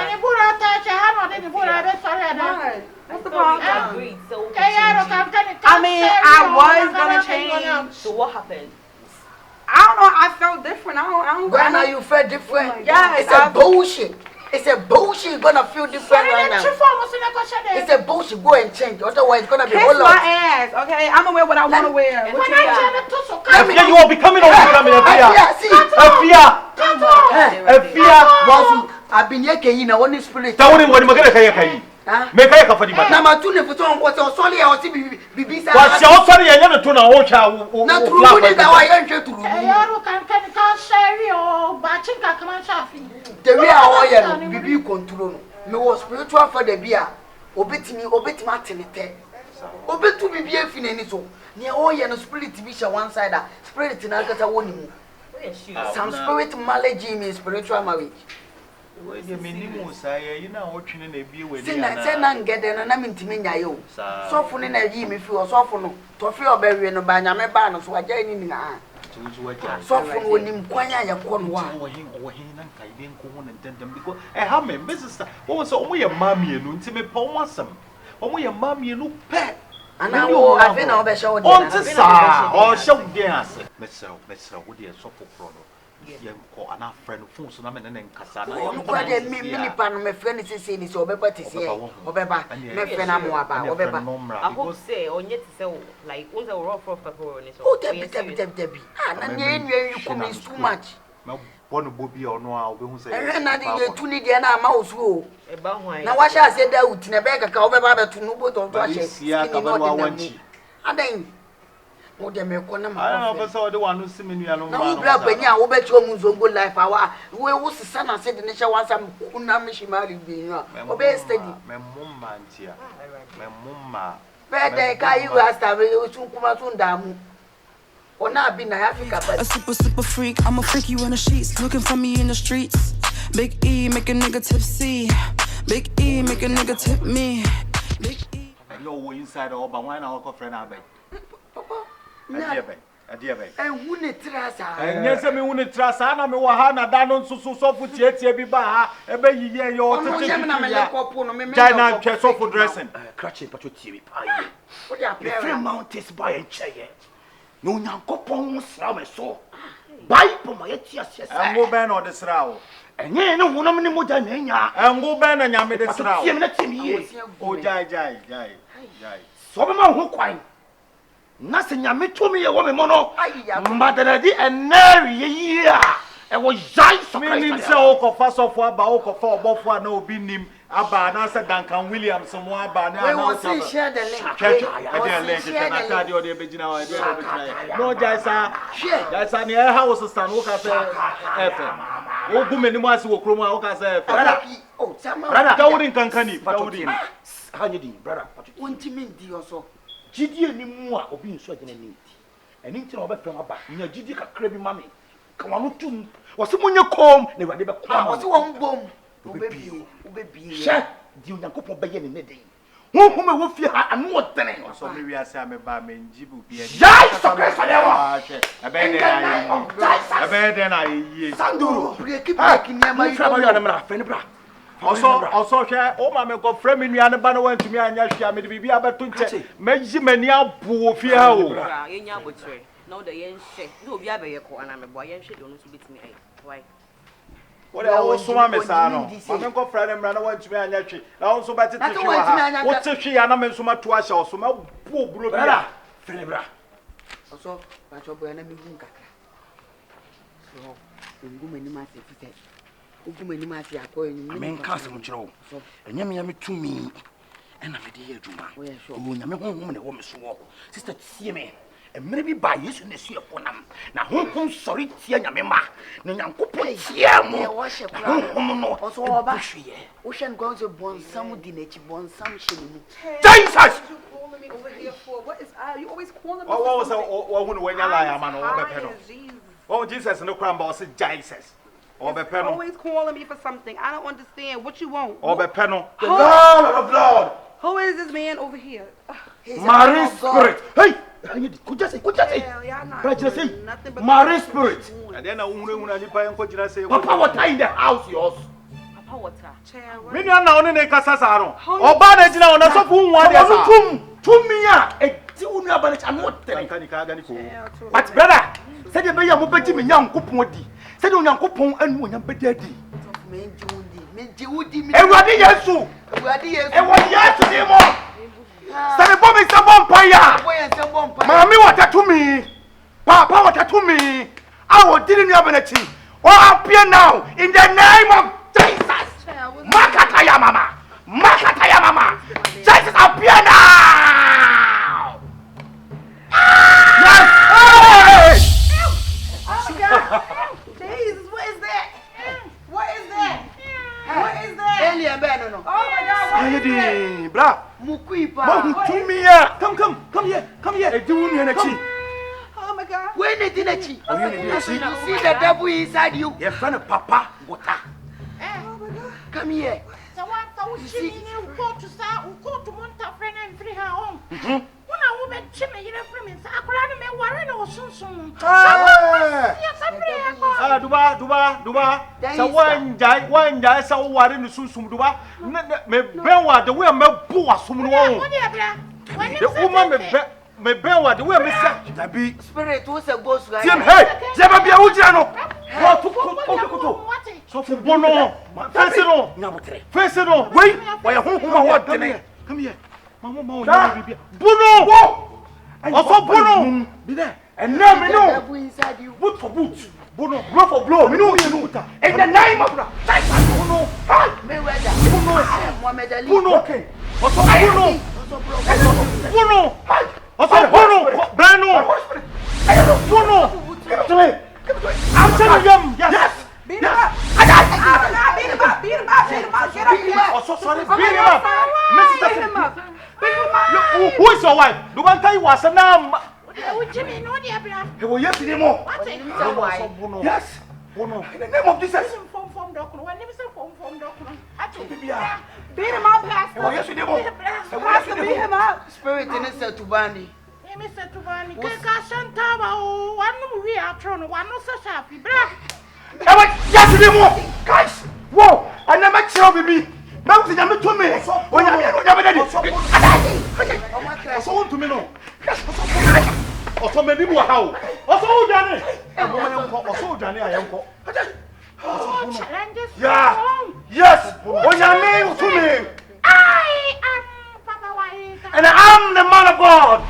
What's the problem? Agreed. So I mean, I was gonna change. So what happened? I don't know. I felt different. I don't. Ghana, you felt different. Yes, It's a bullshit. It's a bullshit. You're gonna feel different right now. It's a bullshit. Go and change. Otherwise, it's gonna be Kiss whole my lot. ass, okay? I'm gonna wear what I wanna wear. What you got? Efia, you will be coming over coming, Efia. Efia. I've been here, Kayina, one spirit. Tell him what you're going to say. Make a for the man. Nama tune for some was sorry, I was BBC. What's your sorry? I never turn a watch out. Not true, I enter to the real oil, BB control. Me was spiritual for the beer. Obey me, Martin. Obey to be beer finny so. Near oil and spirit division one side, spirit in Alcata warning. Some spirit marriage means spiritual marriage. Wait a minute, sire. You know what you need to be with. Say, I'm getting an amintiminia you. Soften in a year if you are soften to feel bury and a banana banner, so I get in her. Soften when him quite a corn one. I didn't go on and tell them because I have my business. What was only a mammy and intimate poem? Only a mammy and no pet. And I will have been over show on the side or show gas. Miss, what dear sofa chrono. Ko ana friend phone so na me nen kasa na yo kwa de mi pa no me friend sisi ni so obeba tisi obeba me friend amoaba obeba I hope say onye ti say like once I rough people ni so oh debi na nye you come is too much me bonu bobi ono a obehu say na de ye tu ni de na ma osu o e ba hwan na wa sha say da uti na be kaka obeba be tu no boto to ahye sia ka ba wa wanchi adan o de me ko na ma I don't know so the one who see me nuanu ma no bra panya wo be cho mu zongo life awa we wo sisa na say de ne sha wan sam kuna me shimari bi nu o be steady me mumma ntia me mumma be de kai you rasta be o tun kuma tun damu ona bi na Africa but a super freak. I'm a freak you in the sheets looking for me in the streets. Big E make a nigga tipsy. Big E make a nigga tip me. Big E yo inside all but why na ko friend abeg papa Adia bay. And who ne trasa? And yes, me who ne trasa na me wa ha na da no so fu tie bi ba ha e be yiye yo tete. China twa so for dressing. Crutching pato tie bi pa ye. What ya play? Free mountains by en cheye. No nyankopon sra me so. Bai po ma ye tia sia. Ngo ben no de sra o. Enye ne honam ne moja na nya. Ngo ben na nyame de sra o. Tie me na tie mi ye. O jai. So be ma ho kwan. Na se nyame to me ye wo me mo no. Mbadana di enari ye a. E wo jai so Christ. Me nim se o ko fa so fo aba o ko fa obofo na obi nim. Aba na se Duncan Williams mo aba na na o se share the link. Share na card o de begina o de begina. No jaisa. Jaisa ni e house stand wo ka se FM. O gu me ni mo ase wo krom a wo ka se FM. Oh, sama. Brother, Dawudin kankani, Dawudin. Hanyedi, brother. Wontimi ndi oso. Gidie ni mu a obi nso agene ni nti. Eni nti na obefem aba. Nya gidie kakra bi mame. Ka wanu tum. Wo se munye kom na wade be kwa. Wo se won bom. Obebi. She, di Onyankopon be ye ne den. Honhom e wo fie ha anu odene. So me wi ase ameba me njibu bi e. Jai so Christ alewa. Ebe de na ye. Sanduro. Break ni ama you. Fra ba yo na mra, fe ni bra. Also share oh my go frame me and ban went to me and ya me be abeto nche meji mani abu ofia o yenya botre no the yen she no obi abeye ko ana me boy yen she do no so betimi ai why what also ma me sa no ma go frame them na went to me and ya twi na so beti twi wa what twi ya na me so ma to ahye so ma bu oburo bia frame bra also ba cho boy na me hu kakra so ngum ni ma se fite ugum ni ma se akoy ni men ka se mo kire wo enya me ya me tumi ena me de ye adwuma o nya me honhom ne wo me so wo sister tie me emre bi ba yesu ne su efonam na honhom sori tie nya me ma na nyankopon tie mo wo hye kura honhom no also oba wo hye ngon so bonsam di na chi bonsam hye ni Jesus Over here for what is you always calling me? what was when you lie man oh Jesus no cramba was Jesus always calling me for something. I don't understand what you want. The Lord of Lord. Who is this man over here? Marine spirit. Hey, could you say? Marine spirit. And then I won't say, Papa, what in the house yours? Papa, what? Me na only ne kasa saro. Oba na jina ona so fu nwa dey sa. Tumia e ti unu abane cha no tere. But brother, say the be ya mo beji me nyankopon di. Say the nyankopon anu onyam bedadi. Menji udi mi. Ewade Yesu. Ewade Yesu. Ewade Yesu di mo. Say the bomb is a vampire. Mami watatumi. Papa watatumi. I will deal in your ability. Or appear now in the name of Jesus. Makataya mama. Makataya mama. Jesus appear now. Yes. Oh God. Jesus, what is that? What is that? What is that? Alien no. Oh my God, what is that? Bra. Mukuipa. Tumia. Come here. Do you need to Oh my God. When did you see the devil inside you? Your friend Papa water. Oh my God. Come here. So what you see you go to start go to Monta friend and free her home. When I woman chimney in a frame, I could me worry no soon. Duba. So one jai so what in the susum duba. Me benwa the way me bua sumu. The woman me benwa the way me say be Spirit was a ghost guy. Hey, Jeba bia ujano. What to so for bono. Face no. Wait, why what come here. Mama Bono. Also Bono. Be there. And now me know. Inside you. Boot for boot. Bono, blow for blow. Me know. In the name of Jesus. Bono. Bono. Okay. Also Bono. Bono. Also Bono. Brano. Bono. I'm telling them. Yes. Beat him up. Beat him up. Get up here. Oh, so sorry. Beat him up. Beat him up. Who is your wife? The one time was a name. Jimmy, no, dear, He will yes anymore. Yes. Bono. In the name of Jesus. Form document. When you say form document, beat him up, Pastor. Yes, anymore. Pastor, beat him up. Spirit in it said to Bani. Mr. Tubani, Kaka Taba, one we are thrown, one no such happy, brah. Yes, anymore. Guys, whoa, I never tell me. Mountain, I'm to me. When I'm so to me, no. Also, many more how. Also, Danny. Also, Danny, I am. Yeah. Yes. When your name to me. I am Papa White. And I'm the man of God.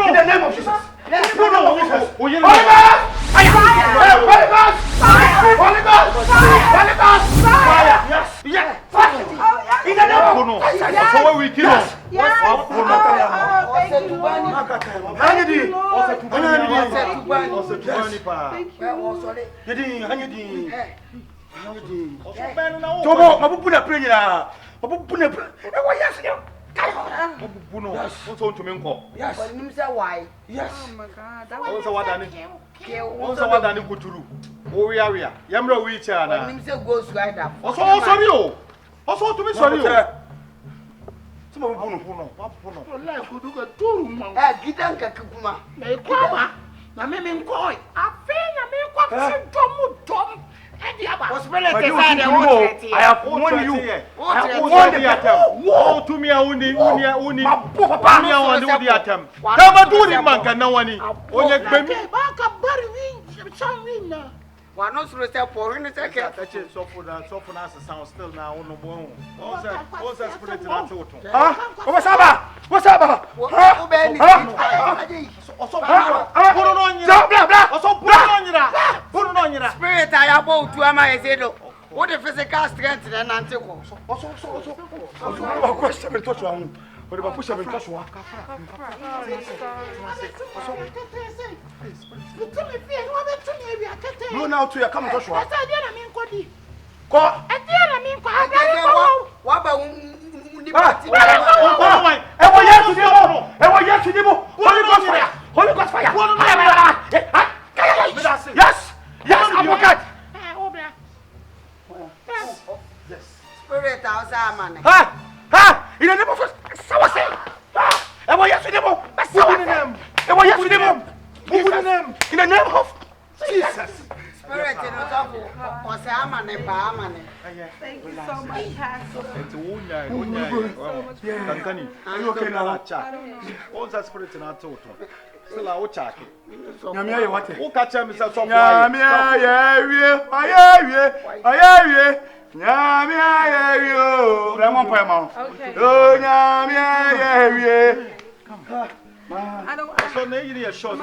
In the name of Jesus. Yes. Why? Yes. Oh my God. That What's what Danny? What's what Danny Kuturu? Oh, we are. Yamra wheelchair. Ghost rider. Also, sorry. Also, to me, sorry. Sumo puno. Wallahi ku duka turu man. Gidan ka kuma. Me kwama. Na me nkoi. Afenya me kwa dom. I have warned you. I have warned the attempt. Oh, to me, uni. The attempt. Come do the man can know any. Oh, you baby. One not supposed to pour in a second. So for that, sound still now on the bone. What's that spirit? What's up? What's up? Spirit, I have both to my head. What the physical strength and antico? Question me touch one. What about push up and touch one? No, now to your come touch one. Yes, advocate. Spirit outside, man. In the name of Sawase. And what yes, in the name of Jesus. Spirit in the top or Saman and Baman. Thank you so much, Pastor. Are you okay now? What's that spirit in our total? Still, I will check it. Nyamia, what? Who catch him? I don't So now you need a shot.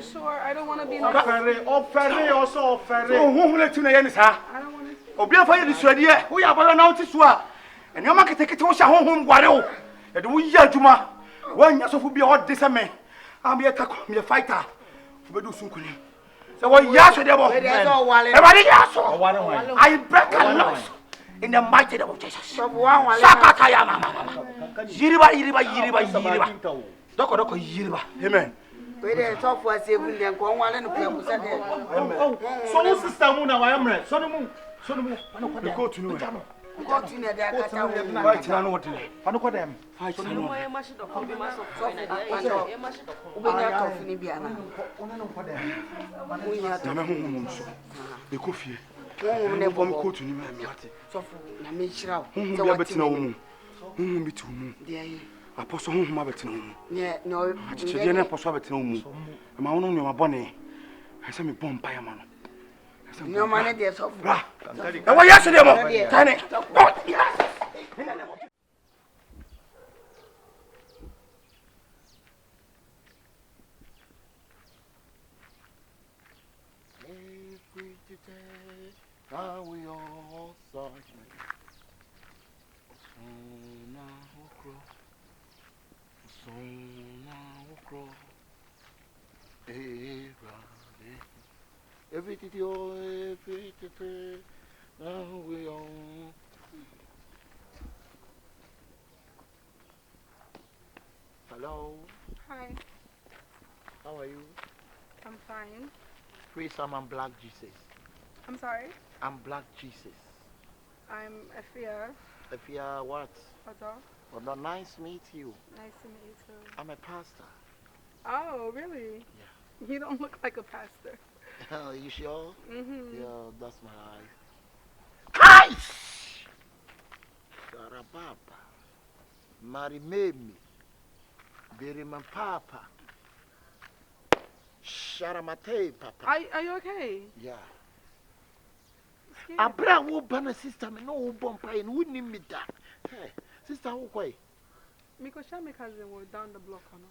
sure. I don't want to be in a Ferry also ferry. Oh, who let you know, sir? I don't want to. Obia for you this idea. We are about now to swear. And your market take it to home, Guaro. And we hear Juma. When you will be all this, man. I'm a fighter. We do soon. So, what yes, the boy. I break a loss in the mighty name of Jesus. Sakataya, mama. Yiriba. Doko Yiriba. Amen. We didn't talk for 7 days. Go on and play. So, sister Muna, I am right. Sonomu. Go to know. Continue there. Right now, what? Panoco them. I must have coffee myself. The coffee. Never go to me. So, I made sure. Apostle whom I bet no. Yeah, no, Children, Apostle bet no more. My own, my bonnet. I said me bomb by a man. No money there, so far. And what yesterday, Tiny? Yes. We all saw every now we all. Hello. Hi. How are you? I'm fine. Please, I'm Black Jesus. I'm sorry? I'm Black Jesus. I'm Efia. Efia, what? Attire. Nice to meet you. Nice to meet you too. I'm a pastor. Oh, really? Yeah. You don't look like a pastor. Are you sure? Mm-hmm. Yeah, that's my eye. Kais! Sarababa. Marimemi. Biriman Papa. Sharamate Papa. Are you okay? Yeah. Scared. Abra wo bana sister me no wo bompa e no ni mi da. Hey, sister wo kwai. Miko Shami cousin were down the block or no?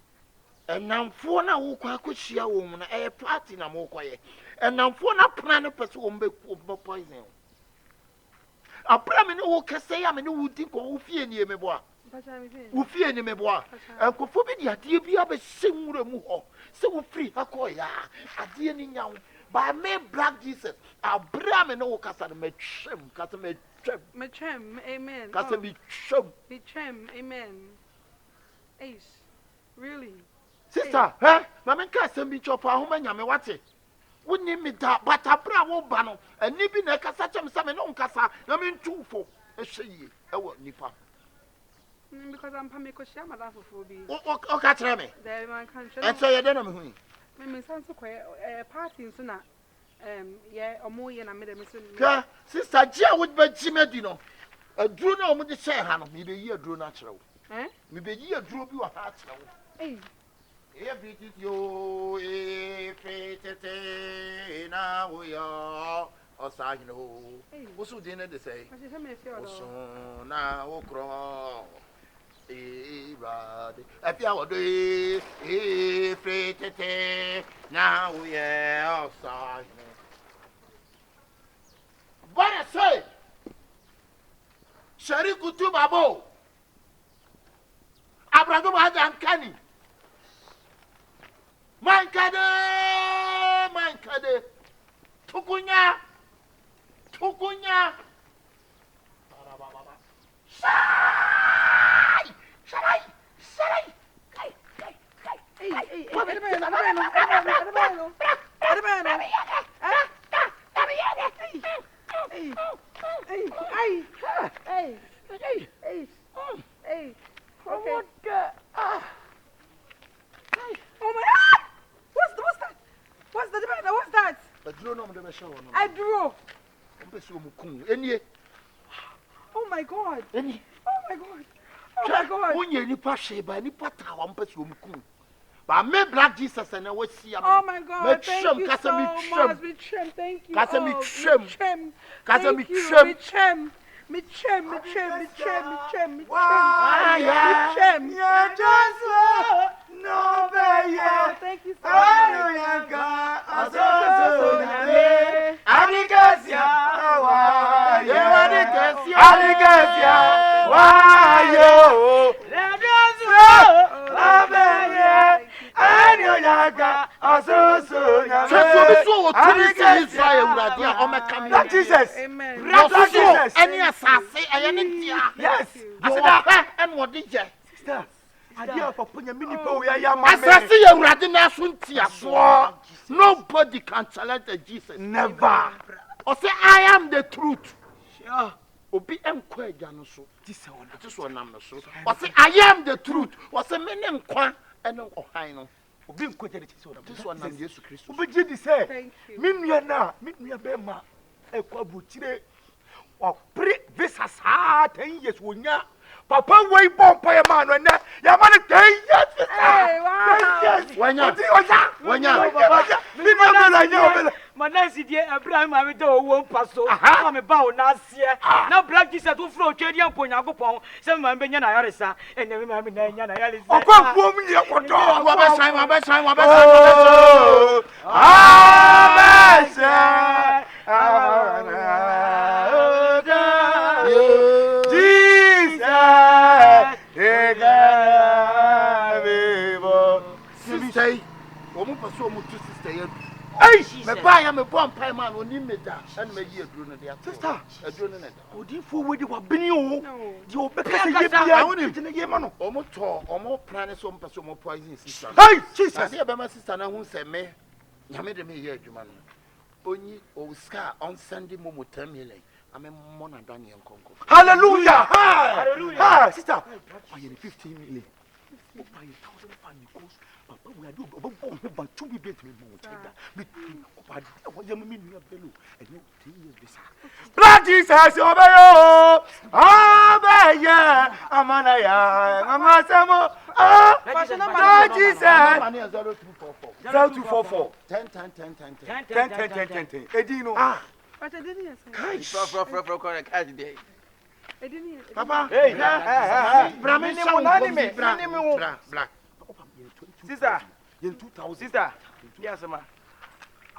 Enamfo na wo kwa akohia wo mu na e party na mo kwaye. Enamfo na plan no pese wo mbe poison. Abra me no wo kese ya me no wo di ko wo fie ni me boa. Wo fie ni me boa. Enkofo bi di ade bi abesenwura mu ho. Se wo free akoya. Ade ni nyawo. By me Black Jesus, Abraham no kasa me twem, kasa me twem. Me twem, amen. Kasa me twem. Me twem, amen. Ace, really? Sister, eh? Na me kasa bi chopa ahoma nyame wate. Woni mi da but Abraham wo ba no, ani bi na kasa chem sa me no kasa, na me ntufo. Ehye yi, ewo nipa. Because I'm Pamiko Madame for be. O catch me. There man can't. And so you don't know me. Me sounds so quiet. Party in Suna. Yeah, or more than I made a mission. Sister Jia would be Jimmy Dino. A drew no with the share hand, maybe you drew natural. Eh? Maybe you drew you a heart. Hey. Every you, if it now we are, or sign no. What's the dinner to say? So now, crow. Efia would do if it now we are outside. What I say? Shari Kutu Babo Abraham Adam Kani Mankade Tukunya Sharai Hey. Okay. What the? Oh my God! What's that? What's that? But you know the show. I drew. Oh my God. Oh my God. When you nipa sheba, nipa tawa mpesi omukum. But me black Jesus and I was see. Oh my God. Thank you so much. Thank you. Jesus. Amen. Jesus. Any assassin, yes. And what did you? Sister. Nobody can challenge Jesus. Never. Or say, I am the truth. Sure. Obi emkwa no so. This one am no so. Or say, I am the truth. Or say, me emkwa eno ohan no. Obi emkwa this one am Jesus Christ. Obi gidi say, me nua na, me nua be ma ekwa butire. O pre visa sa 10 years wonya. Papa way bomb pa man no na. Ya man 10 years. Hey, wow. Wanya. Papa. Me no na nya. Manasi die Abraham ame do wo paso na me ba wo na ase na black Jesus to fro twedi ampo Yakopon se me be nya na yaresa ene me ma me na nya na yaresa okwafuo mu ye kodo wa be san amen Jesus sister omu paso omu tu sister ye me buy me bomb pie man oni me da and me ye aduro no dia sister aduro no na da odi fo we di wa bini o di o be kase ye bia woni tine ye ma no omo plan so mpa so mo poison sister hey Jesus ade be ma sister na hu se me nyame de me ye adwuma no onyi o ska on Sunday mo 10 million ame mo na Daniel konko hallelujah ha sister why you 15 million o buy 1,000 pound because Papa, we are doing about 2 billion me but what you mean you bello and you 3 years this blood Jesus obey amanaya amasemo blood Jesus 0244 10 edino But I didn't say Papa hey black Sister, in 2000. Sister, yes, ma.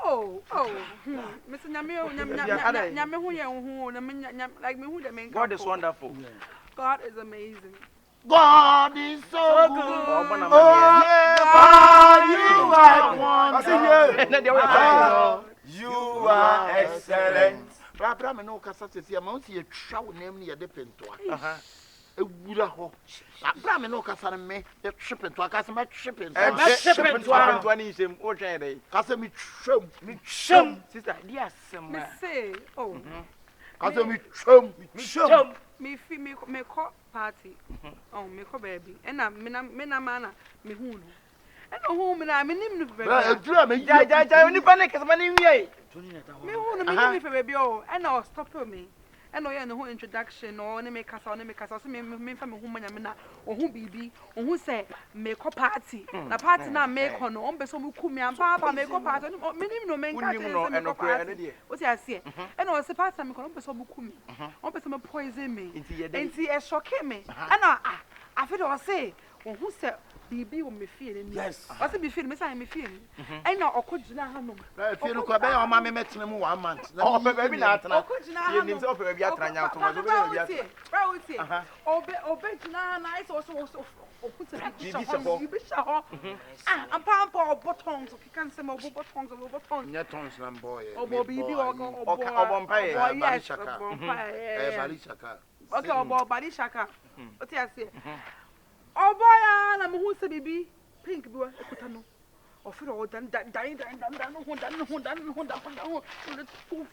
Oh, Mr. Nyame like me who the main. God is wonderful. God is amazing. God is so good. You are excellent. Bra me no kasa se ma unti ye twa wo nam ne ye de pentoa. Ewura ho. Bra me no kasa me ye twepento akasa me twepento ni nsem o twen dey. Kasa me twem. Sister, Me say, Kaso mi chum. Me call party. Oh, me call baby. And me mana me who no. And no me na me nim no baby. Edura me Ja oni panic as mani wie. Me who no me nim no baby oh. And no stop me. And no yeah no introduction or me kasa so me fa me hu manya me na ohun bibi ohun say me call party. Na party na me call no on be so mu kumi am papa me call party. Me nim no me nka say me call party. What you say? And no say party me call on be so mu kumi. On be so me poison me. Enti e shock me. And I feel to say ohun say bibi wo me feel ni. Yes. I say me feel me say me feel. And no okojina hanom. Na feel no ko be o ma me metene mu 1 month. Oh baby na atena. Okojina Ye hanom. nim say o baby atena nya to ma do baby atena. Where we see? Obe jina na I so put a bibi shaho. I'm pampa buttons. You can say my buttons. Nya tons na boy. Obo bibi obo mpae. Yes. Bali shaka. Okay, obo bali shaka. What you say? Oh boy, na me hu se bibi pink bi ekuta no. Ofiro o dan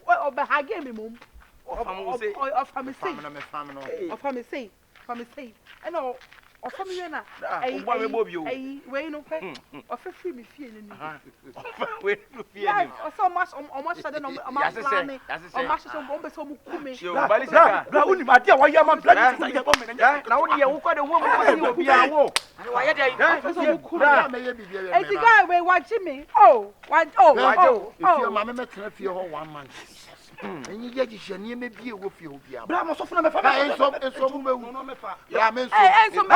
o be hage me mum. Of me say. And no, of me na. We no pe. Of free me fie ni. We fie ni. So much than on my plan. O much so bombe so mu kume. Bali saka. Bra uni ma dia wa ya ma bla ni ya bombe na. Na woni ye wo kwa de wo mo si obi awo. Wa ye dey. So mu kume. E ti guy we watch me. Oh. If your mama metena fie ho 1 month. Enyi je jishani me bie wo fie ho bia. Bra mo so funa me fa. Enso mu mewu. No me fa. Ya me nso. Enso me.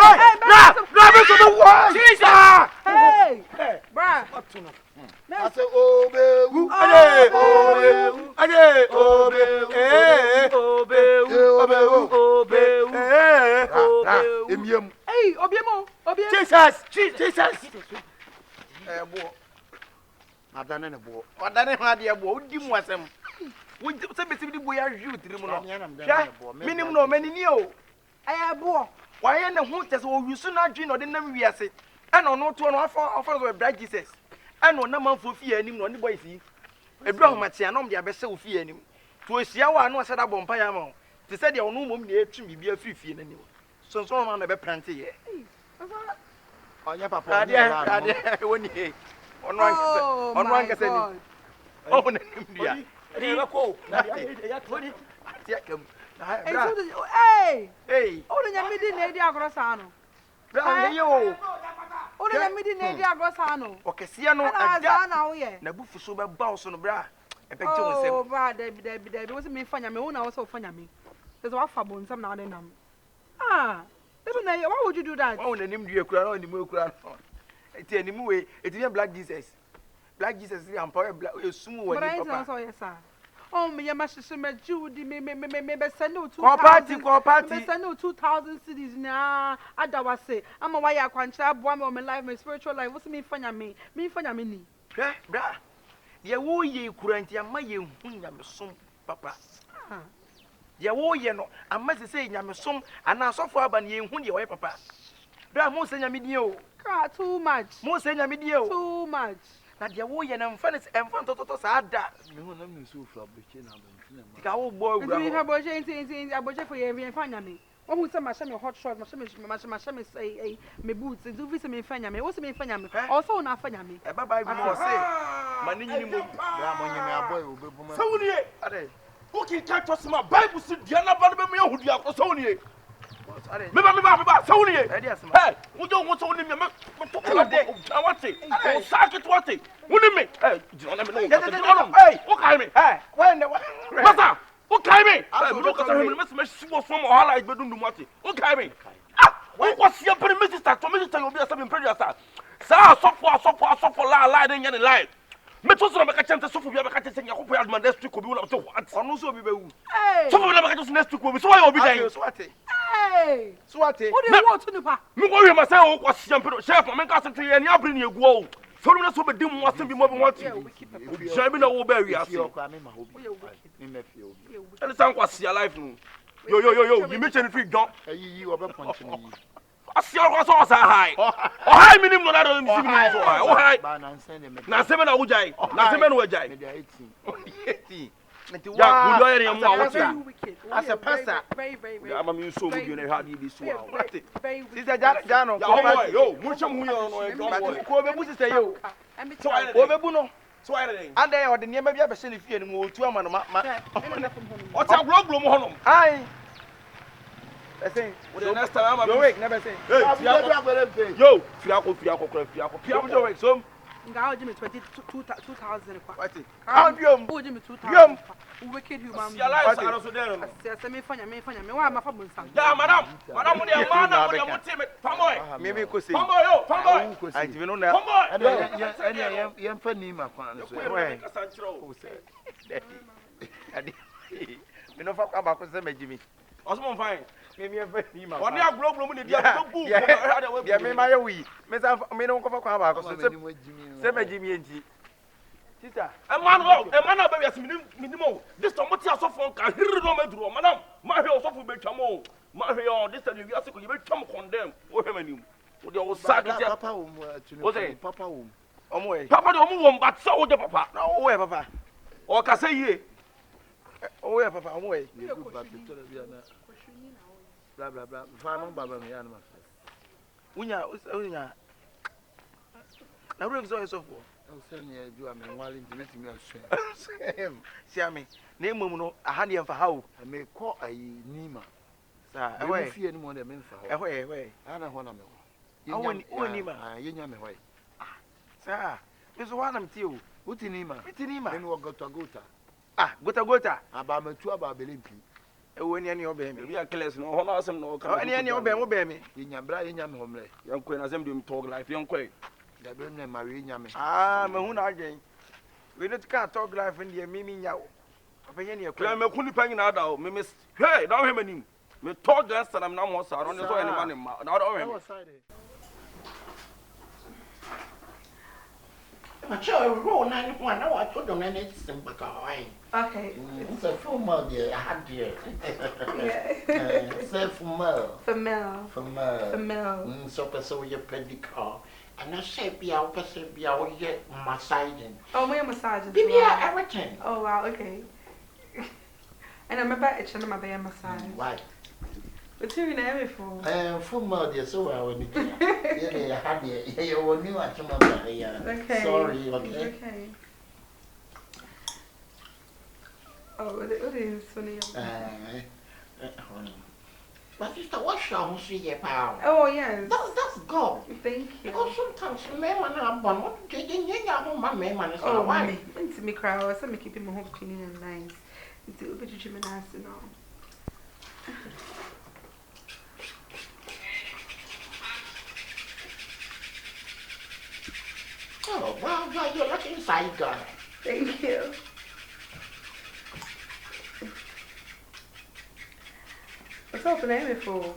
Bra me so me wo. Jesus. Hey. Bra. I say obewu. Obewu. Emiem. Hey, obiemo. Jesus. Bo. Adane ne bo. Odane ho ade bo odi mu asem. Wo se besi bi bo ya hwu tiri mu no. Minim no manini o. Aya bo. Wa ye ne ho tese o wisu na dwi no de nam wiase. Ana ono to no afa so bra Jesus. Ana ona manfo fie anim no ne boy fi. Ebra ho matia no de abese wo fie anim. To osia wa no aseda bompa ya ma. Te se de ono mom ne etu bibia fie nanim. So ma na be plante ye. Onya papa. Ade woni he. Ono ankase ni. Oh na nimdia. Ade ko. Hey. Oh nya midi na edi agrosa no. Bra yo. Oh nya midi na edi agrosa no. Okesia no ada na wo ye. Na bufu so be bawo so no bra. E be je won sem. Oh bra David. Wo se me fanya me wo na wo se fanya me. There's what for bonsam na ade nam. Even why would you do that? Why would you kura no ni mu kura no? Eti animu we, eti black Jesus. Black Jesus is empower black esumu we ni papa. So yes sir. Oh me ya mashise me Judy me send you 2,000. Me send you 2,000 cedis na adawase. Ama why ya kwancha aboa me my life, my spiritual life. What's me fanya me? Me fanya me ni. Bra. Ye wo ye kura nti ama ye hu nyamesom papa. Ye wo ye no ama se nyamesom ana asofo aba ne ye hu ye wo papa. Bra mo se nyamedie o. Too much. Mo se nyamedie o. Too much. Na dia wo ye na mfa toto sa ada. Me hu na me so fla beche na ba. Tika wo boy wura. Ndi ha boje nti aboje for ye fanya me. Wo hu se ma sha me hot shot, ma sha me say me boots. Ndu vi se me fanya me. Wo se me fanya me. Also na fanya me. E baba bi mo se. Ma ni nyini mo. Bra mo nyime aboy obebu ma. Sawuni. Ade. Okay, can't trust my Bible si dia na ba be me hu dia ko sawuni. Ade. Me ba sawuni. Ade asema. Hey, wo jo wo sawuni me to kala de. Awate. O sakit wate. Woni me. Hey, jino na me no. Hey, wo kai me. Hey, when the Masa, wo kai me. Me no ka me me sibo from ohala igbedu ndu mate. Wo kai me. Wo ko sia pere me sister to me sister obi asa me prayer sa. Sa asofo la de nya ne line. Me to so me ka chante sofo bia be ka chante nya ko po adman next week obi wona to what. onu so obi be wu. Sofo bia be ka chante next week obi so why obi dan. So ate. Hey. So ate. What do you want to do pa? Me go we ma say wo ko sia pere chef me ka chante ye ni abri ni egu o. So no so be dim mo asem bi mo be want. Jai bi na wo be wi ase. Me me fie obi. Any san kwa sia life no. Yo, you make any free don. Yi obe punch ni yi. Asia ko so sa high. O high minimum no na do mi so high. O high. Ba na nsen de me. Na se me na wo jai. Na se me no wo jai. Me dey 18. 18. Yeah, good day, Very wicked. As a pastor. Very, very, very. I'm a so good in how this one. What it? Very wicked. Sister Jano, Yo, much of who you Kobe say yo. So Obebuno. So anything. And they are the name of your send if you and to a man. What's a problem on? Aye. I say, The next time I'm awake, never say. Yo, Fiaco, so. I'll give me 2,000. What it? I'll give me 2,000. Wicked human. Your life are also there. Me funny. Why am I from Sam? Yeah, madam, Fanboy. Maybe you could say. Fanboy. I don't know. Fanboy. Yam Fanima. We know about Jimmy. Osmond fine. Maybe a very name. One year global money, yeah, me my way. Miss me don't come about Jimmy and G. Sister, a man of minimum. This time, what's your phone? I hear no medro, madam. My hair also for Becamo. My hair, this time you are sick, you will come condemn. What have you? With your sack, Papa, Papa, Papa, the woman, but so the Papa. No, where, Papa? Or can say ye. Oh, where, Papa, away. Blah blah blah. Farmer Baba Mianma. Unya. Now, we're so for. I'll send you a man while intimating me. See me. Name Muno, a honey and for how. I may call a Nima. Sir, I won't fear any more than men for away. I don't want to know. I want Nima. You know me way. Sir, there's one I'm to. What in Nima? It's in Nima. Then we'll go to Gota. Ah, Gota. About my 2 about Belimpi. When any obey me. We are careless, no honor, some no. Any obey me. In your bride, in your home. Young Queen, as I'm doing talk like young Queen. The Brennan Marine Yami. Ah, Mahuna again. We don't talk life in the Mimi Yao. I'm a Kuni Pang now, Miss. Hey, don't have any. Me talk against and I'm not more sorry. Only so any money. Not all. I'm sure roll 91. No, I put on any simple guy. Okay. It's a full mile, dear. I had dear. Say for mile. For male. So your pedicure. And I say, be out, be out, get massaging. Oh, my massage. Be everything. Oh, wow, okay. And I remember it's my baby massage. Why? What's your name for? Full mile, dear. So I will need to. Yeah, I had it. You will knew what you want. Okay. Sorry, okay. Okay. Oh, what is funny? But sister, what's your see power? Oh, yes. That's God. Thank you. Because sometimes men are born. What do you think? My man is oh, why? Into me cry. I was keeping my home clean and nice. Into a bit of gymnastics and all. Oh, well, you're lucky inside, God. Thank you. What's up, name for?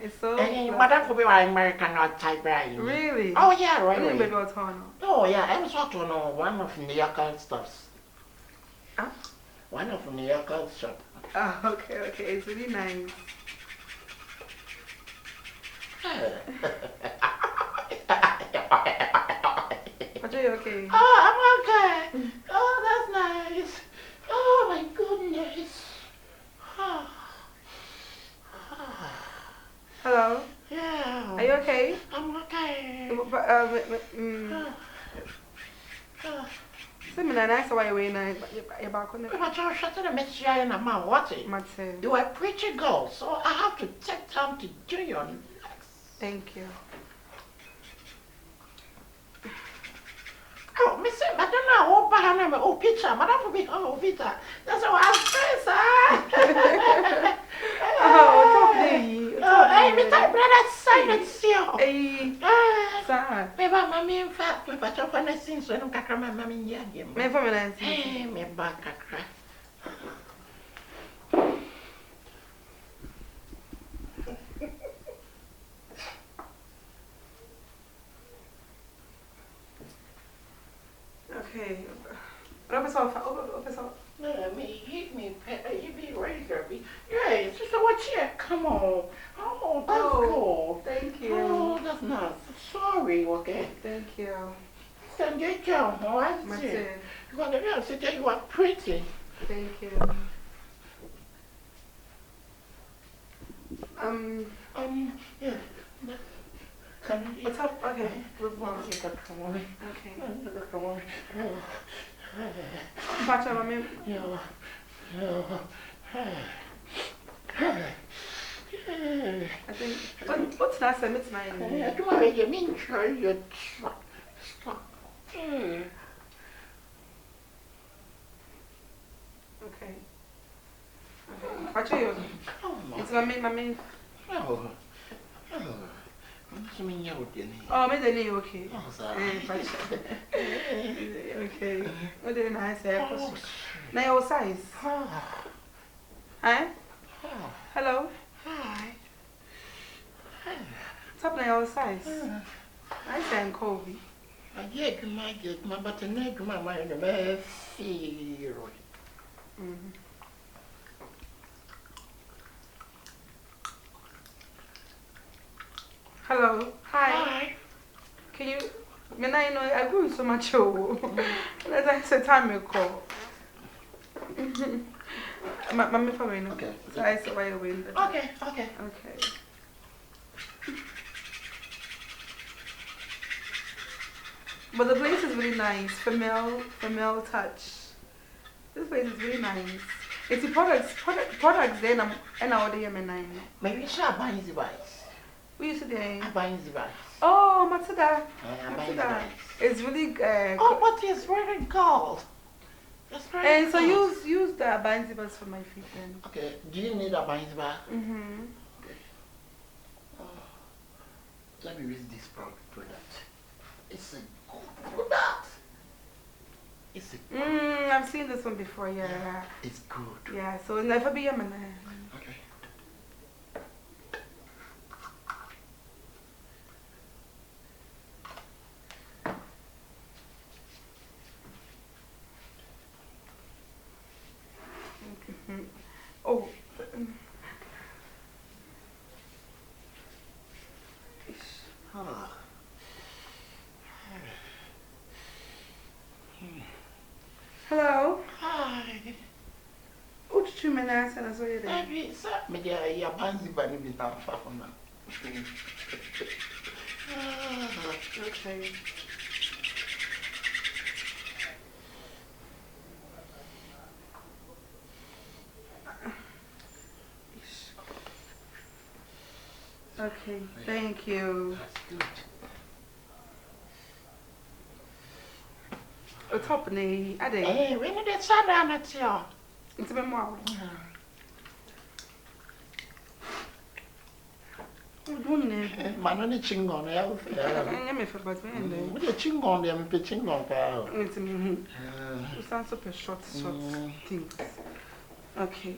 It's so. Madam could be my American type, right? Really? Oh, yeah, right. Oh, yeah, I was talking on one of New York stuffs. Huh? One of New York shop. Oh, okay. It's really nice. Are you okay? Oh, I'm okay. Oh, that's nice. Oh, my goodness. Hello? Yeah. Are you okay? I'm okay. Nice why you're now. You're back on But I'm shutting the message in a man. What's it? You are a preacher girl, so I have to take time to do your next. Thank you. Oh, Miss, I don't know. Oh, picture. Madam will be oh, Vita. That's what I say, sir. Oh, hey, Mr. Brother, silence you. Hey, sir. Maybe mammy, in fact, we better find a scene so I don't catch my mammy in here. Hey, me back a crack. Okay. Open No, me, hit me, you be ready, girlie. Yeah, sister, what's here? Come on. Oh, that's cool. Thank you. Oh, that's nice. Sorry, okay? Thank you. Thank you, John. What's it? You want to say that you are pretty. Thank you. Yeah. Can you? What's up? Okay. Okay. Pacha, mami. I think. What's that? It's my. I don't know what you mean. Try your stop. Okay. Pacha, you. It's my. Oh. What's mean you did? Oh, me the okay. Oh, sorry. Okay. What did I say? Now your size. Huh? Hello? Hi. Top now your size. I say Kobe. I get my but the neck my mind the fear. Hello. Hi. Can you? I know I grew so much. As I said, time you call. Mommy for me. Okay. So I said, why you win? Okay. But the place is really nice. Female touch. This place is really nice. It's the products then and I order them and Maybe you should buy the rice. We used to there. Buying the rice. Oh, Matsuda. Matsuda. It's really oh, but it's very cold. It's very and so use the banzibas for my feet then. Okay. Do you need a banziba? Okay. Let me read this product. It's a good product. It's a good I've seen this one before, yeah. It's good. Yeah, so never be a man. Okay. Oh. Hello. Hi. What did you mean? I said I saw you there. Maybe sir, maybe I fancy bunny be now far from now. Okay. Okay, thank you. That's good. What's happening? Hey, when did it start down at you? It's been more. Manoni chingon, I am if about me. With a chingon, them pitching on power. It's me. You sound super short things. Okay.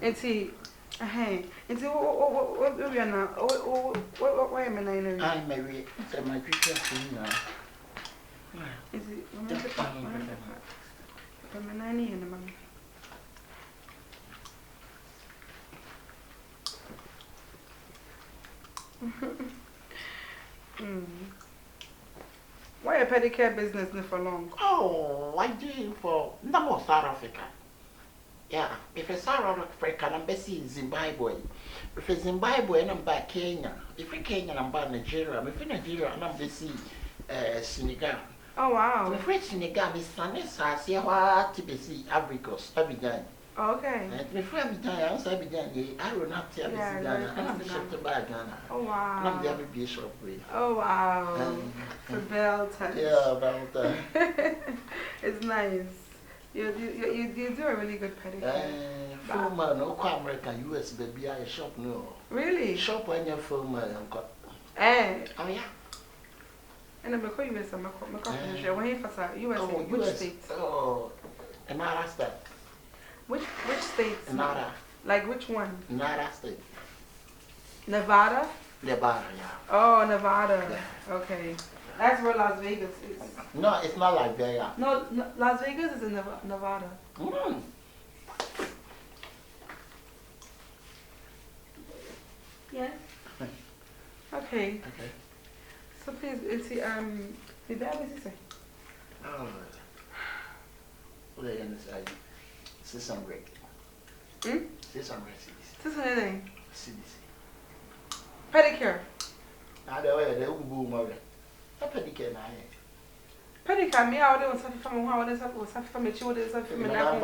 And see, hey, and see, what we are now? Why am I in I may read my future thing now. Is it? I'm a nanny and a man. Why a pedicure business for long? Oh, I do it for no South Africa. Yeah, if it's South Africa, I'm busy Zimbabwe. If it's Zimbabwe, I'm back Kenya. If it's Kenya, I'm back Nigeria. If it's Nigeria, I'm busy Senegal. Oh wow. If it's Senegal, I see what to be Africa's Abidjan. Okay. Before Abidjan, I'm Abidjan. I will not tell Ghana. I'm shut to buy Ghana. Oh wow. I'm the bishop. Oh wow. For bell touch. Yeah, about that. It's nice. You do a really good pedicure. Film no American US baby I shop no. Really? Shop when you film Eh. Oh yeah. And I'm going to some when he was USA, which state? Oh, Nara state. Which states? Nara. Like which one? Nara state. Nevada? Nevada, yeah. Oh, Nevada. Yeah. Okay. That's where Las Vegas is. No, it's not like that, yeah. No, Las Vegas is in Nevada. Yeah. Okay. Okay. So please, it's Did I say? Oh. What are you going to say? 600. 600 cities. 600 cities. Pedicure. Now the way they will boom over. A pedicure now. Pedicure, me out there was something from one, was something from a child, something from a I'm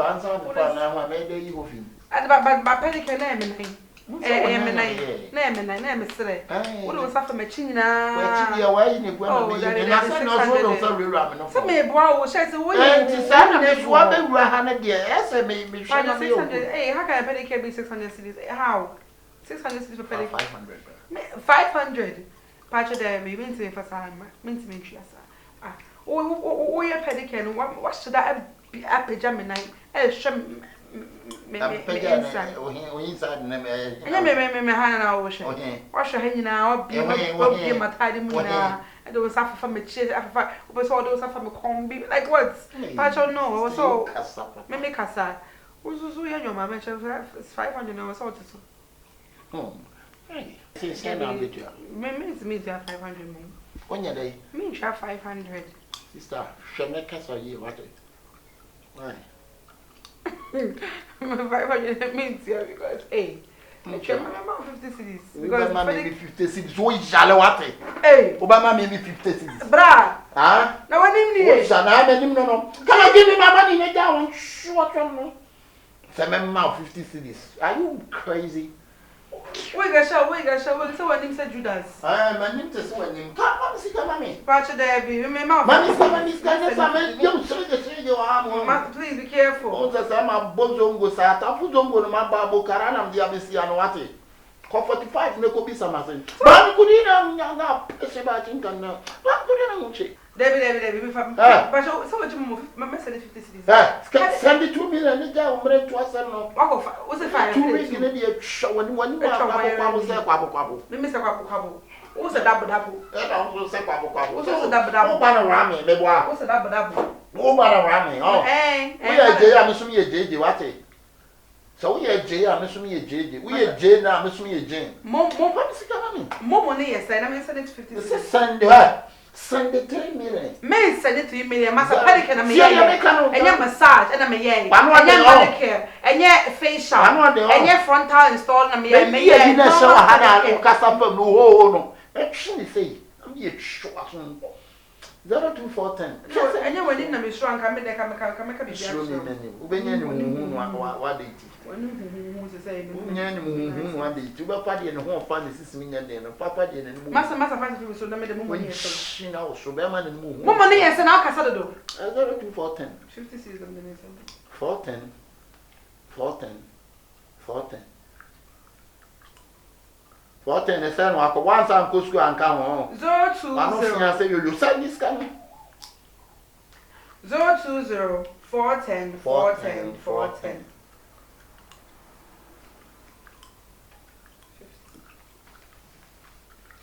now made the you of him. And but pedicure name. Name, Mr. What was after my chin now? Away in the world, and I said, no, sorry, Ramen. Some may borrow sheds away. And to some of this woman who had a dear, as I may be 600. Hey, how can a pedicure be 600 cities? How? 600 cities for pedicure. 500. 500. Patch there, me means me for some, means me. Oh, your pedicure, what should I be at pajama night? Me inside. Wash your hand now, be my tidy moon. I don't suffer from a chair, was all those from a combi. Like what? Pastoral no, so maybe Cassa. Who's your mamma? 500 hours or so. Maybe it's me, 500 more. When you're there, me, 500. Sister, shall make us a year, what? Why? 500 means here because, hey, I tell my mom 50 cities. Because Obama maybe 50 cities. Who is Jalawate? Hey, Obama maybe 50 cities. Bra, Huh? now when him What's that? No. Can I give me my money in a down? Sure, no. 50 cities. Are you crazy? We got show. So when him said Judas. My name is when him. Come on, see, come on. Pacha there be, remember. Please be careful. For 45, no could be some. But Debbie, but so much more. My message 50 cities. Send it to me and it down to us. What's the fire? 2 weeks in a show when one say quabble. Mr. Quabble. What's a double? That also say quabble. What's a double? Panorama, Lebois. What's a double? No panorama. Oh, hey, we are Jay, I'm assuming a J. What? So we are Jay, I'm assuming a J. We are Jay now, I'm assuming a Jane. More money, yes, I never said it's 50. This is Sunday. Sunday 3 million. May send it to you, million. Master Pedicure and your massage and a maye, and your pedicure, and your facial, and your frontal install and a may show a hand custom from no. Actually, say, I'm yet sure. 0240. And you went in a strong come make a bit sure. What did who's the same? One day, 2 party and home fund is 6 million and Papa didn't. Master Fancy was so made the moment. She knows so Berman and move. More money as an alcasado. 0240. 50 seasons. 410. 410 is saying, once I'm going to and come home. 020. Say you send this coming. 020 410.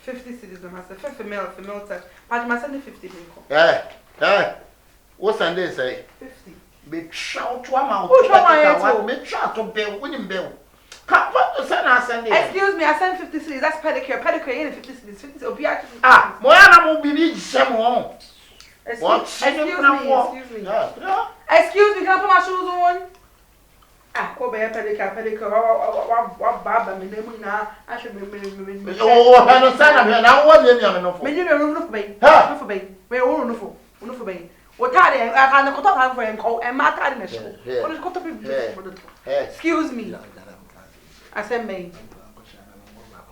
50 cities, master. 50 male, touch. But my Sunday 50 Hey. What's Sunday say? 50. Be shout to a mouth. Make shout to Bill, winning Bill. Come what to send us Sunday? Excuse me, I sent 50 cities. That's pedicure in 50 cities. 50 opiates. Moana will be some home. Excuse me. Excuse me, can I put my shoes on? Go by pedicure. What Baba, me name now. I should be. Oh, I understand. Now what name you know for? Me you know for me. No for me. We all know for me. What are they? I can't go to for him call and my time in the show. What is got to be? Excuse me. I said me.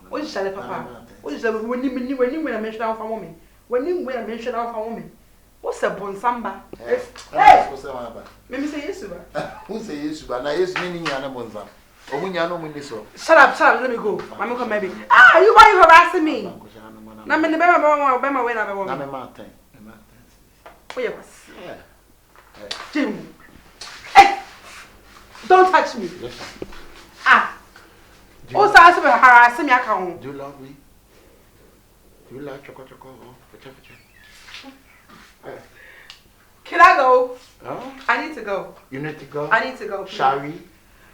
What is that, Papa? What is that when you mention out for woman? When you mention out for woman? What's a bon samba? Hey! Let me say yes, who say yes, but I is meaning Yanabonza. Or when you know when this one. Shut up, let me go. I'm come maybe. You why you harassing me? Now, I'm in the Bema when I want. I'm a mountain. Jim. Hey! Don't touch me. Also, I said harassing me. Do you love me? Do you like chocolate? Can I go? Huh? I need to go. You need to go? I need to go. Shari?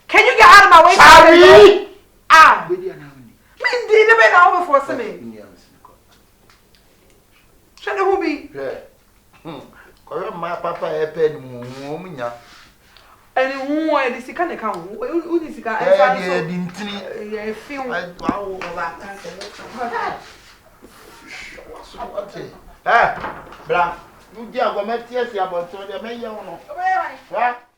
Can you get out of my way? Shari! Mindy, the man over for me. Shall who be? Yeah. Kɔyɛ ma papa ɛpɛ ni mu nya. Ɛni hu ɛ di sika ne ka hu. U di sika ɛ fa so. Ɛ di ntini. Ɛ fi hu. Awo ba kan se. Bra. Nu di agomɛ tie si abɔnten de me yɛ wo no.